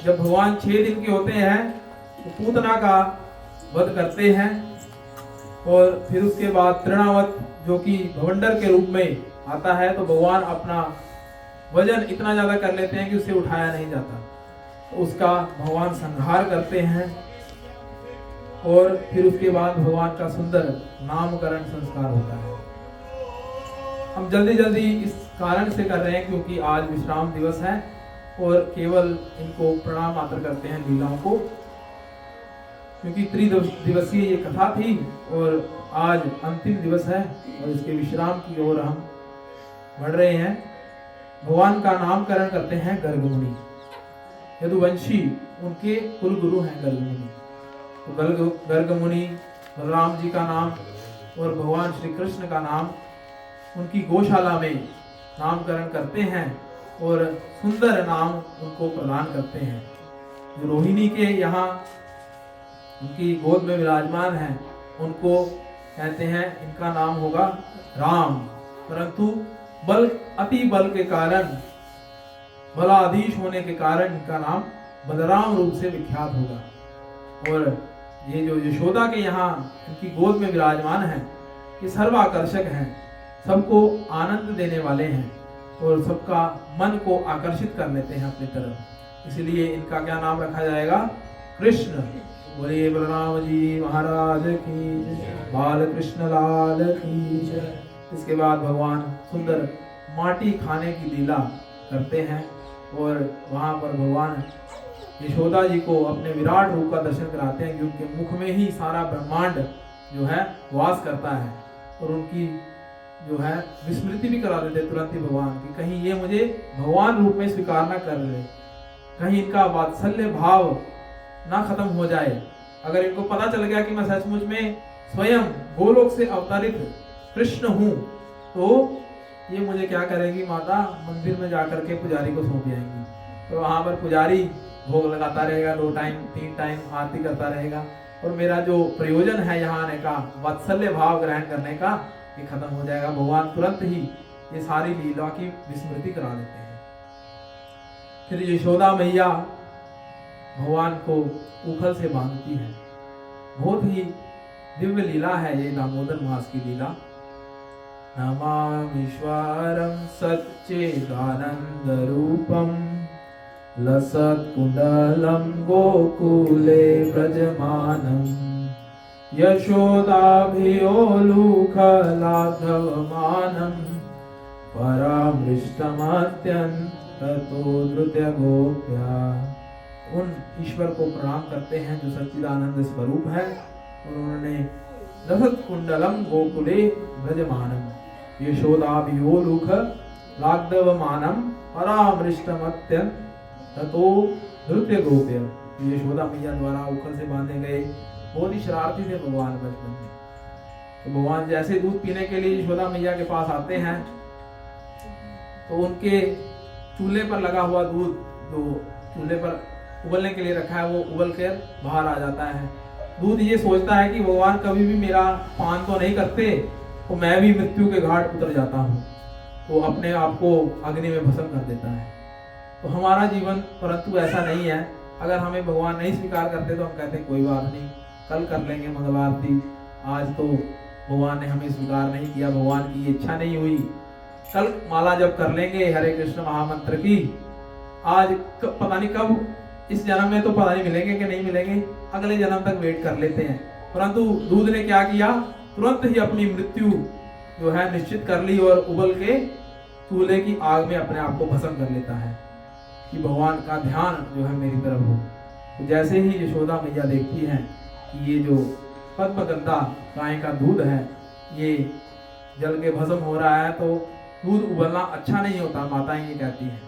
जब भगवान 6 दिन के होते हैं तो पूतना का वध करते हैं और फिर उसके बाद तृणावत जो कि भवंडर के रूप में आता है, तो भगवान अपना वजन इतना ज्यादा कर लेते हैं कि उसे उठाया नहीं जाता। तो उसका भगवान संहार करते हैं और फिर उसके बाद भगवान का सुंदर नामकरण संस्कार होता है। हम जल्दी जल्दी इस कारण से कर रहे हैं क्योंकि आज विश्राम दिवस है और केवल इनको प्रणाम मात्र करते हैं लीलाओं को, क्योंकि त्रिदिवसीय ये कथा थी और आज अंतिम दिवस है और इसके विश्राम की ओर हम बढ़ रहे हैं। भगवान का नामकरण करते हैं गर्ग मुनि। यदुवंशी उनके कुल गुरु हैं गर्ग मुनि। तो गर्ग मुनि बलराम जी का नाम और भगवान श्री कृष्ण का नाम उनकी गौशाला में नामकरण करते हैं और सुंदर नाम उनको प्रदान करते हैं। जो रोहिणी के यहाँ उनकी गोद में विराजमान है उनको कहते हैं इनका नाम होगा राम, परंतु बल अति बल के कारण, बलाधीश होने के कारण इनका नाम बलराम रूप से विख्यात होगा। और ये जो यशोदा के यहाँ इनकी गोद में विराजमान है, ये सर्वाकर्षक हैं, सबको आनंद देने वाले हैं और सबका मन को आकर्षित कर लेते हैं अपनी तरफ। इसलिए इनका क्या नाम रखा जाएगा? कृष्ण। बोलिए बलराम जी महाराज की, बाल कृष्ण लाल की। इसके बाद भगवान सुंदर माटी खाने की लीला करते हैं और वहां पर भगवान यशोदा जी को अपने विराट रूप का दर्शन कराते हैं, क्योंकि मुख में ही सारा ब्रह्मांड जो है वास करता है। और उनकी जो है विस्मृति भी करा देते तुरंत ही भगवान की, कहीं ये मुझे भगवान रूप में स्वीकार ना कर ले, कहीं इनका वात्सल्य भाव ना खत्म हो जाए। अगर इनको पता चल गया कि मैं सचमुच में स्वयं गोलोक से अवतरित कृष्ण हूँ, तो ये मुझे क्या करेगी माता, मंदिर में जाकर के पुजारी को सौंप जाएंगी। तो वहां पर पुजारी भोग लगाता रहेगा, 2 टाइम 3 टाइम आरती करता रहेगा और मेरा जो प्रयोजन है यहाँ आने का, वात्सल्य भाव ग्रहण करने का, ये खत्म हो जाएगा। भगवान तुरंत ही ये सारी लीला की विस्मृति करा देते हैं। फिर यशोदा मैया भगवान को उखल से बांधती है। बहुत ही दिव्य लीला है ये दामोदर मास की लीला। नमामीश्वरं सच्चिदानंद रूपम लसत्कुंडलं गोकुले व्रजमानं यशोदाभियोलुखलाघवमानं परामृष्टमत्यन्ततो धृत्य गोप्या। उन ईश्वर को प्रणाम करते हैं जो सच्चिदानंद स्वरूप है और उन्होंने लसत कुंडलम गोकुले व्रजमानम यशोदाभियोलुख लाघवमानम परामृष्टमत्यं ततो धृत्य गोप्य। यशोदा मैया द्वारा उखल से बांधे गए बहुत ही शरारती थे भगवान बचपन में। तो भगवान जैसे दूध पीने के लिए यशोदा मैया के पास आते हैं तो उनके चूल्हे पर लगा हुआ दूध जो चूल्हे पर उबलने के लिए रखा है वो उबल कर बाहर आ जाता है। दूध ये सोचता है कि भगवान कभी भी मेरा पान तो नहीं करते, तो मैं भी मृत्यु के घाट उतर जाता हूँ, तो अपने आप को अग्नि में भस्म कर देता है। तो हमारा जीवन परंतु ऐसा नहीं है। अगर हमें भगवान नहीं स्वीकार करते तो हम कहते कोई बात नहीं, कल कर लेंगे मंगल आरती, आज तो भगवान ने हमें स्वीकार नहीं किया, भगवान की इच्छा नहीं हुई, कल माला जब कर लेंगे हरे कृष्ण महामंत्र की। आज पता नहीं कब, इस जन्म में तो पता नहीं मिलेंगे कि नहीं मिलेंगे, अगले जन्म तक वेट कर लेते हैं। परंतु दूध ने क्या किया, तुरंत ही अपनी मृत्यु जो है निश्चित कर ली और उबल के चूल्हे की आग में अपने आप को भस्म कर लेता है कि भगवान का ध्यान जो है मेरी तरफ हो। तो जैसे ही यशोदा मैया देखती हैं कि ये जो पद्मगंधा गाय का दूध है ये जल के भस्म हो रहा है तो दूध उबलना अच्छा नहीं होता, माताएं ये कहती हैं।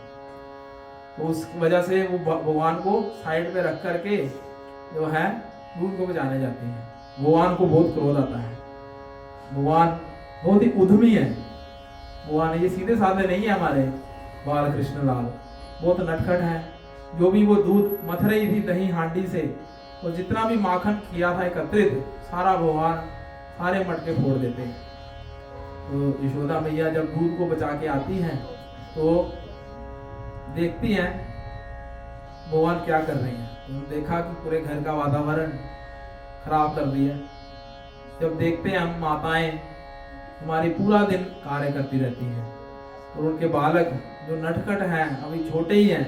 तो उस वजह से वो भगवान को साइड पे रख करके जो है दूध को बचाने जाती हैं। भगवान को बहुत क्रोध आता है, भगवान बहुत ही उद्यमी है। भगवान ये सीधे साधे नहीं है हमारे बाल कृष्ण लाल, बहुत नटखट है। जो भी वो दूध मथ रही थी दही हांडी से, और जितना भी माखन किया था एकत्रित, सारा भगवान सारे मटके फोड़ देते हैं। तो यशोदा मैया जब दूध को बचा के आती हैं तो देखती हैं भगवान क्या कर रहे हैं। तो देखा कि पूरे घर का वातावरण खराब कर दिया। जब देखते हैं हम माताएं हमारी पूरा दिन कार्य करती रहती हैं, और उनके बालक जो नटखट हैं, अभी छोटे ही हैं,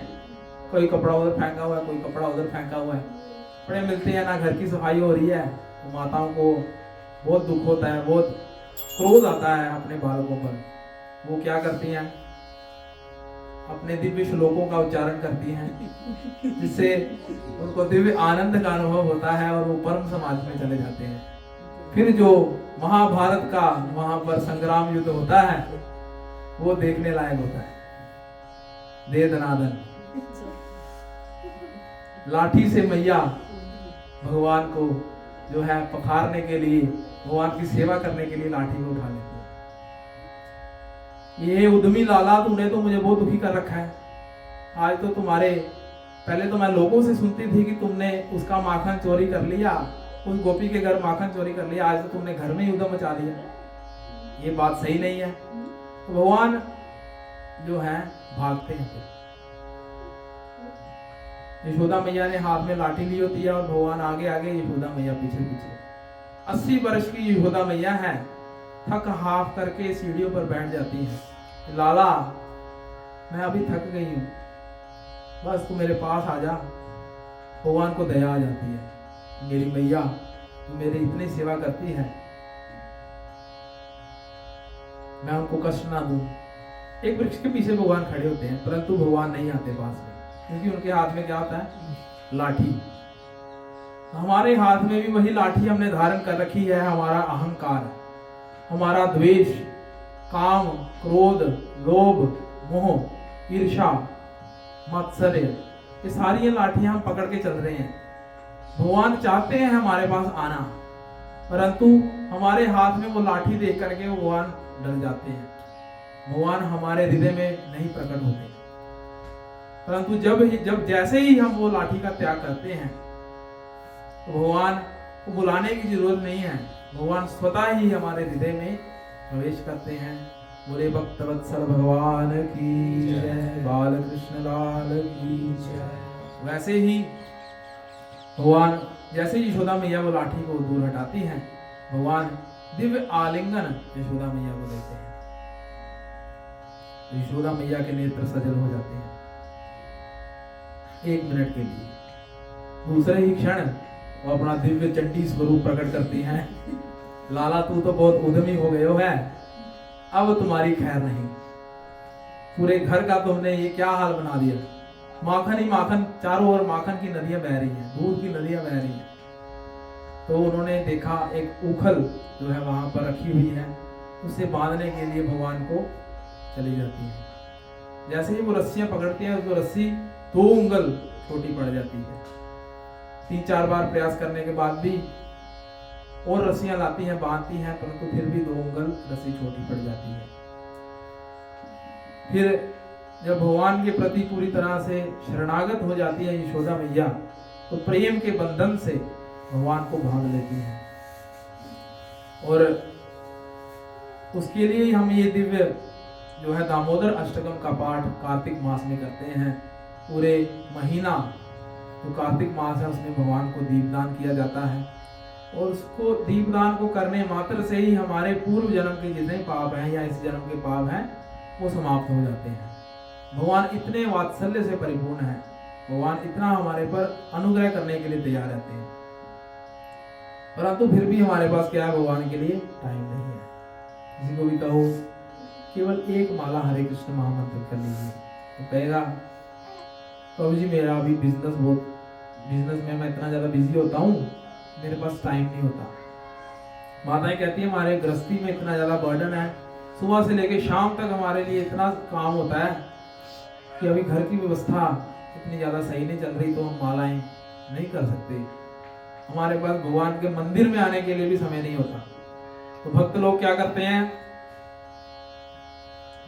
कोई कपड़ा उधर फेंका हुआ है, कोई कपड़ा उधर फेंका हुआ है, कपड़े मिलते हैं ना, घर की सफाई हो रही है। तो माताओं को बहुत दुख होता है, बहुत क्रोध आता है अपने बालकों पर। वो क्या करती हैं, अपने दिव्य श्लोकों का उच्चारण करती हैं, जिससे उनको दिव्य आनंद का अनुभव होता है और वो परम समाज में चले जाते हैं। फिर जो महाभारत का वहां पर संग्राम युद्ध होता है वो देखने लायक होता है। दे दनादन लाठी से मैया भगवान को जो है पखारने के लिए, भगवान की सेवा करने के लिए लाठी को उठा लेते हैं। ये उद्यमी लाला, तूने तो मुझे बहुत दुखी कर रखा है। आज तो तुम्हारे, पहले तो मैं लोगों से सुनती थी कि तुमने उसका माखन चोरी कर लिया, उस गोपी के घर माखन चोरी कर लिया, आज तो तुमने घर में ही उद्यम मचा दिया। ये बात सही नहीं है। तो भगवान जो है भागते हैं। यशोदा मैया ने हाथ में लाठी ली होती है और भगवान आगे आगे, यशोदा मैया पीछे पीछे। 80 वर्ष की यशोदा मैया है, थक हाफ करके सीढ़ियों पर बैठ जाती है। लाला मैं अभी थक गई हूं, बस तू मेरे पास आ जा। भगवान को दया आ जाती है, मेरी मैया तू मेरी इतनी सेवा करती है, मैं उनको कष्ट ना दूं। एक वृक्ष के पीछे भगवान खड़े होते हैं, परंतु भगवान नहीं आते पास में, क्योंकि उनके हाथ में क्या होता है, लाठी। हमारे हाथ में भी वही लाठी हमने धारण कर रखी है, हमारा अहंकार, हमारा द्वेष, काम, क्रोध, लोभ, मोह, ईर्ष्या, मत्सर्य, ये सारी लाठियां हम पकड़ के चल रहे हैं। भगवान चाहते हैं हमारे पास आना, परंतु हमारे हाथ में वो लाठी देख करके वो भगवान डर जाते हैं। भगवान हमारे हृदय में नहीं प्रकट होते, परंतु जब जैसे ही हम वो लाठी का त्याग करते हैं तो भगवान को बुलाने की जरूरत नहीं है, भगवान स्वतः ही हमारे हृदय में प्रवेश करते हैं। बोले भक्त वत्सल भगवान की जय, बाल कृष्ण लाल की जय। वैसे ही भगवान जैसे ही यशोदा मैया वो लाठी को दूर हटाती हैं, भगवान दिव्य आलिंगन यशोदा मैया को देते हैं। यशोदा मैया के नेत्र सजल हो जाते हैं 1 मिनट के लिए। दूसरे ही क्षण वो अपना दिव्य चंडी स्वरूप प्रकट करती हैं। लाला तू तो बहुत उद्यमी हो गए हो है, अब तुम्हारी खैर नहीं। पूरे घर का तुमने ये क्या हाल बना दिया, माखन ही माखन, चारों ओर माखन की नदियां बह रही हैं, दूध की नदियां बह रही हैं। तो उन्होंने देखा एक उखल जो है वहां पर रखी हुई है, उसे बांधने के लिए भगवान को चली जाती है। जैसे ही वो रस्सियां पकड़ती है, उसको रस्सी 2 उंगल छोटी पड़ जाती है। 3-4 बार प्रयास करने के बाद भी और रस्सियां लाती हैं, बांधती हैं, परंतु फिर भी 2 उंगल रस्सी छोटी पड़ जाती है। फिर जब भगवान के प्रति पूरी तरह से शरणागत हो जाती है यशोदा मैया, तो प्रेम के बंधन से भगवान को बांध लेती हैं। और उसके लिए हम ये दिव्य जो है दामोदर अष्टकम का पाठ कार्तिक मास में करते हैं। पूरे महीना जो कार्तिक मास है उसमें भगवान को दीपदान किया जाता है, और उसको दीपदान को करने मात्र से ही हमारे पूर्व जन्म के जितने पाप हैं या इस जन्म के पाप हैं वो समाप्त हो जाते हैं। भगवान इतने वात्सल्य से परिपूर्ण है, भगवान इतना हमारे पर अनुग्रह करने के लिए तैयार रहते हैं, परंतु फिर भी हमारे पास क्या है, भगवान के लिए टाइम नहीं है। किसी को भी कहो केवल 1 माला हरे कृष्ण महामंत्र कर लीजिए, तो कहेगा प्रभु जी मेरा अभी बिजनेस में मैं इतना ज्यादा बिजी होता हूँ, मेरे पास टाइम नहीं होता। माताएं कहती है हमारे गृहस्थी में इतना ज्यादा बर्डन है, सुबह से लेकर शाम तक हमारे लिए इतना काम होता है कि अभी घर की व्यवस्था इतनी ज्यादा सही नहीं चल रही, तो हम मालाएं नहीं कर सकते। हमारे पास भगवान के मंदिर में आने के लिए भी समय नहीं होता। तो भक्त लोग क्या करते हैं,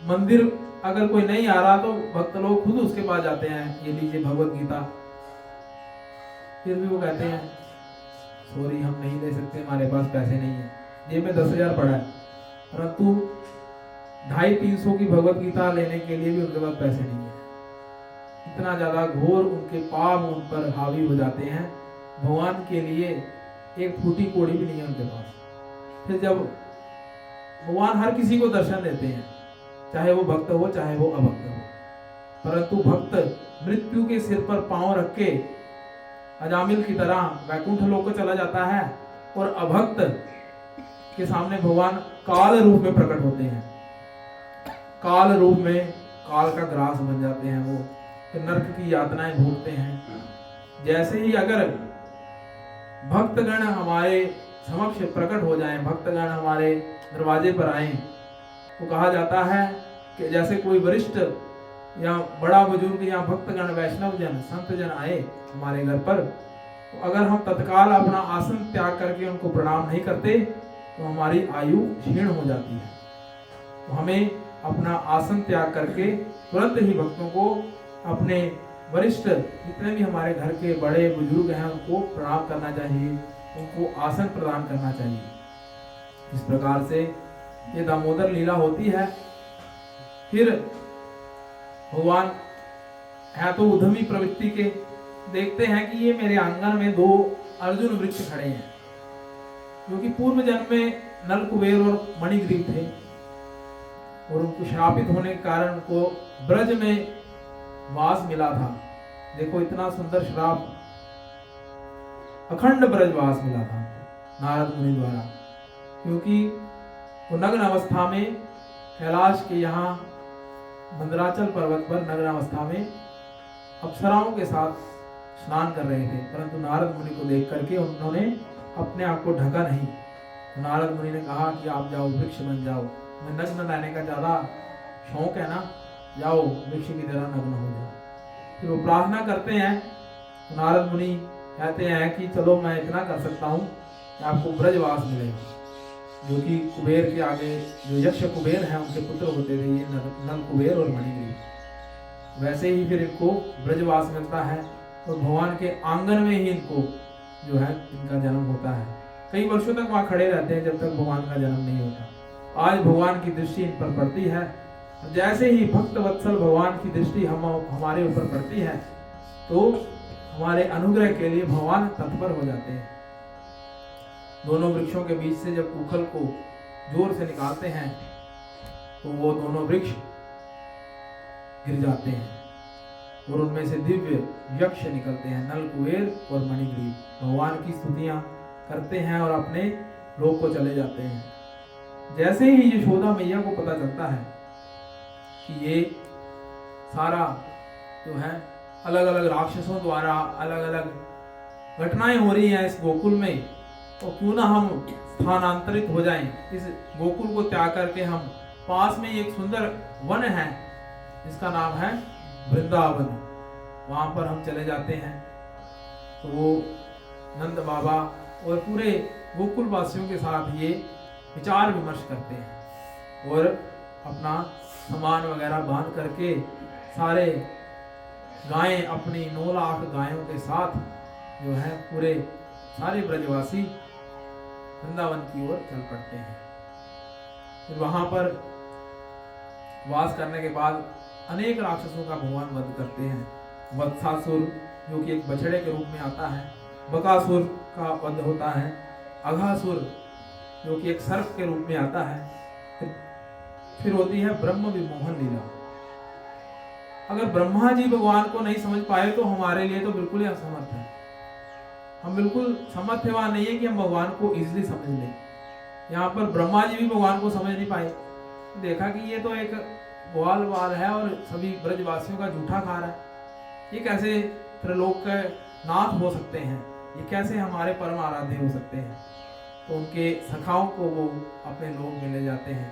मंदिर अगर कोई नहीं आ रहा तो भक्त लोग खुद उसके पास जाते हैं, ये लीजिए भगवत गीता। फिर भी वो कहते हैं सॉरी हम नहीं ले सकते, हमारे पास पैसे नहीं है, जेब में 10,000 पड़ा है, परंतु 250-300 की भगवत गीता लेने के लिए भी उनके पास पैसे नहीं है। इतना ज्यादा घोर उनके पाप उन पर हावी हो जाते हैं, भगवान के लिए एक फूटी कोड़ी भी नहीं है उनके पास। फिर जब भगवान हर किसी को दर्शन देते हैं, चाहे वो भक्त हो चाहे वो अभक्त हो, परंतु भक्त मृत्यु के सिर पर पांव रख के अजामिल की तरह वैकुंठ लोक को चला जाता है, और अभक्त के सामने भगवान काल रूप में प्रकट होते हैं। काल रूप में काल का ग्रास बन जाते हैं वो, फिर नरक की यातनाएं भोगते हैं। जैसे ही अगर भक्तगण हमारे समक्ष प्रकट हो जाएं, भक्तगण हमारे दरवाजे पर आए, तो कहा जाता है कि जैसे कोई वरिष्ठ या बड़ा बुजुर्ग या भक्तगण वैष्णव जन संत जन आए हमारे घर पर, तो अगर हम तत्काल अपना आसन त्याग करके उनको प्रणाम नहीं करते तो हमारी आयु क्षीण हो जाती है। तो हमें अपना आसन त्याग करके तुरंत ही भक्तों को, अपने वरिष्ठ जितने भी हमारे घर के बड़े बुजुर्ग हैं उनको प्रणाम करना चाहिए, उनको आसन प्रदान करना चाहिए। इस प्रकार से ये दामोदर लीला होती है। फिर भगवान है तो उद्यमी प्रवृत्ति के, देखते हैं कि ये मेरे आंगन में 2 अर्जुन वृक्ष खड़े हैं, जो कि पूर्व जन्म में नल कुबेर और मणिग्रीव थे, और उनको श्रापित होने के कारण उनको ब्रज में वास मिला था। देखो इतना सुंदर श्राप, अखंड ब्रजवास मिला था नारद मुनि द्वारा, क्योंकि वो नग्न अवस्था में कैलाश के यहाँ मंदराचल पर्वत पर नग्न अवस्था में अप्सराओं के साथ स्नान कर रहे थे, परंतु नारद मुनि को देख करके उन्होंने अपने आप को ढका नहीं। तो नारद मुनि ने कहा कि आप जाओ वृक्ष बन जाओ, मैं नग्न रहने का ज्यादा शौक है ना, जाओ वृक्ष की तरह नग्न हो जाओ। फिर वो प्रार्थना करते हैं, तो नारद मुनि कहते हैं कि चलो मैं इतना कर सकता हूँ कि आपको ब्रजवास मिलेगा, जो कि कुबेर के आगे जो यक्ष कुबेर हैं उनके पुत्र होते थे, ये नल कुबेर और मणिग्रीव। वैसे ही फिर इनको ब्रजवास मिलता है, और भगवान के आंगन में ही इनको जो है इनका जन्म होता है। कई वर्षों तक वहाँ खड़े रहते हैं जब तक भगवान का जन्म नहीं होता। आज भगवान की दृष्टि इन पर पड़ती है, जैसे ही भक्त वत्सल भगवान की दृष्टि हमारे ऊपर पड़ती है तो हमारे अनुग्रह के लिए भगवान तत्पर हो जाते हैं। दोनों वृक्षों के बीच से जब उखल को जोर से निकालते हैं तो वो दोनों वृक्ष गिर जाते हैं, और उनमें से दिव्य यक्ष निकलते हैं, नल कुबेर और मणिग्रीव। भगवान की स्तुतियां करते हैं और अपने लोक को चले जाते हैं। जैसे ही यशोदा मैया को पता चलता है कि ये सारा जो है अलग अलग राक्षसों द्वारा अलग अलग घटनाएं हो रही हैं इस गोकुल में, तो क्यों ना हम स्थानांतरित हो जाएं, इस गोकुल को त्याग करके हम पास में एक सुंदर वन है जिसका नाम है वृंदावन, वहां पर हम चले जाते हैं। तो वो नंद बाबा और पूरे गोकुल वासियों के साथ ये विचार विमर्श करते हैं, और अपना सामान वगैरह बांध करके सारे गायें अपनी 9 लाख गायों के साथ जो है पूरे सारे ब्रजवासी वृंदावन की ओर चल पड़ते हैं। फिर वहां पर वास करने के बाद अनेक राक्षसों का भगवान वध करते हैं। वत्सासुर जो कि एक बछड़े के रूप में आता है, बकासुर का वध होता है, अघासुर जो कि एक सर्प के रूप में आता है। फिर होती है ब्रह्म विमोहन लीला। अगर ब्रह्मा जी भगवान को नहीं समझ पाए तो हमारे लिए तो बिल्कुल ही असमर्थ है। हम बिल्कुल सामर्थ्यवान नहीं है कि हम भगवान को इजीली समझ लें। यहाँ पर ब्रह्मा जी भी भगवान को समझ नहीं पाए, देखा कि ये तो एक ग्वाल वाल है और सभी ब्रजवासियों का जूठा खा रहा है, ये कैसे त्रिलोक के नाथ हो सकते हैं, ये कैसे हमारे परम आराध्य हो सकते हैं। तो उनके सखाओं को वो अपने लोग में ले जाते हैं।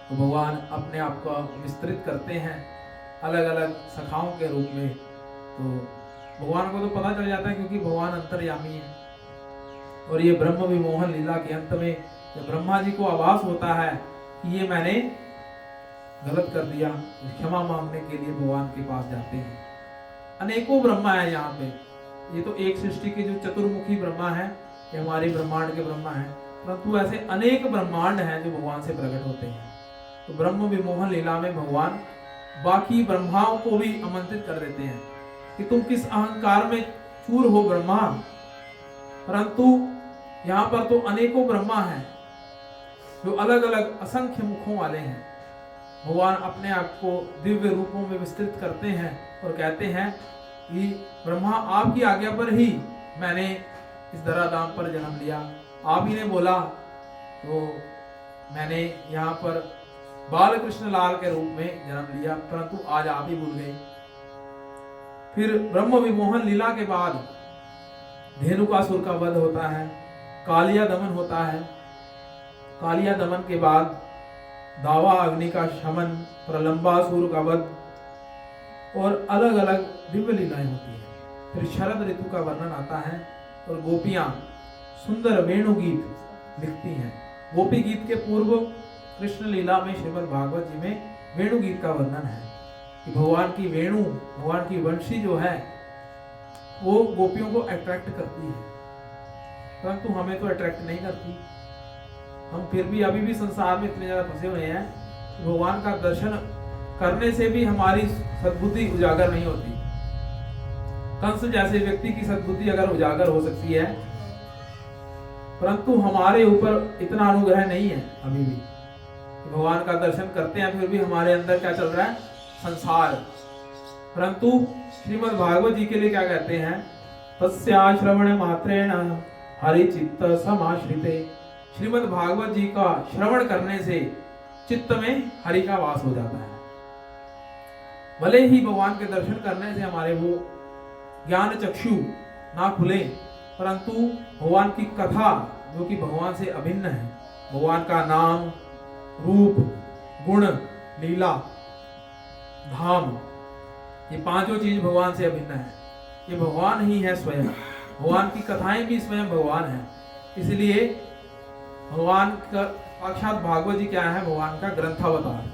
तो भगवान अपने आप को विस्तृत करते हैं अलग अलग सखाओं के रूप में। तो भगवान को तो पता चल जाता है क्योंकि भगवान अंतर्यामी है। और ये ब्रह्म विमोहन लीला के अंत में जब ब्रह्मा जी को आभास होता है कि ये मैंने गलत कर दिया, क्षमा मांगने के लिए भगवान के पास जाते हैं। अनेकों ब्रह्मा है यहाँ पे, ये तो एक सृष्टि के जो चतुर्मुखी ब्रह्मा है, ये हमारे ब्रह्मांड के ब्रह्मा है, परंतु ऐसे अनेक ब्रह्मांड हैं जो भगवान से प्रकट होते हैं। तो ब्रह्म विमोहन लीला में भगवान बाकी ब्रह्माओं को भी आमंत्रित कर देते हैं कि तुम किस अहंकार में चूर हो ब्रह्मा। परंतु यहाँ पर तो अनेकों ब्रह्मा हैं जो अलग अलग असंख्य मुखों वाले हैं। भगवान अपने आप को दिव्य रूपों में विस्तृत करते हैं और कहते हैं कि ब्रह्मा आपकी आज्ञा पर ही मैंने इस धराधाम पर जन्म लिया, आप ही ने बोला तो मैंने यहाँ पर बाल कृष्ण लाल के रूप में जन्म लिया, परंतु आज आप ही भूल गए। फिर ब्रह्म विमोहन लीला के बाद धेनुकासुर का वध होता है, कालिया दमन होता है। कालिया दमन के बाद दावा अग्नि का शमन, प्रलंबासुर का वध और अलग अलग दिव्य लीलाएं होती हैं। फिर शरद ऋतु का वर्णन आता है और गोपियां सुंदर वेणु गीत लिखती हैं। गोपी गीत के पूर्व कृष्ण लीला में श्रीमद् भागवत जी में वेणु गीत का वर्णन है कि भगवान की वेणु, भगवान की वंशी जो है वो गोपियों को अट्रैक्ट करती है, परंतु हमें तो अट्रैक्ट नहीं करती। हम फिर भी अभी भी संसार में इतने ज्यादा फंसे हुए हैं, भगवान का दर्शन करने से भी हमारी सद्बुद्धि उजागर नहीं होती। कंस जैसे व्यक्ति की सद्बुद्धि अगर उजागर हो सकती है, परंतु हमारे ऊपर इतना अनुग्रह नहीं है अभी भी। भगवान का दर्शन करते हैं फिर भी हमारे अंदर क्या चल रहा है, संसार। परंतु श्रीमद् भागवत जी के लिए क्या कहते हैं, तस्या श्रवण मात्रेण हरि चित्त समाश्रिते। श्रीमद् भागवत जी का श्रवण करने से चित्त में हरि का वास हो जाता है। भले ही भगवान के दर्शन करने से हमारे वो ज्ञान चक्षु ना खुले, परंतु भगवान की कथा जो कि भगवान से अभिन्न है, भगवान का नाम, रूप, गुण, लीला, धाम, ये पांचों चीज भगवान से अभिन्न है। ये भगवान ही है स्वयं। भगवान की कथाएं भी स्वयं भगवान है। इसलिए भगवान का साक्षात भागवत जी क्या है, भगवान का ग्रंथावतार।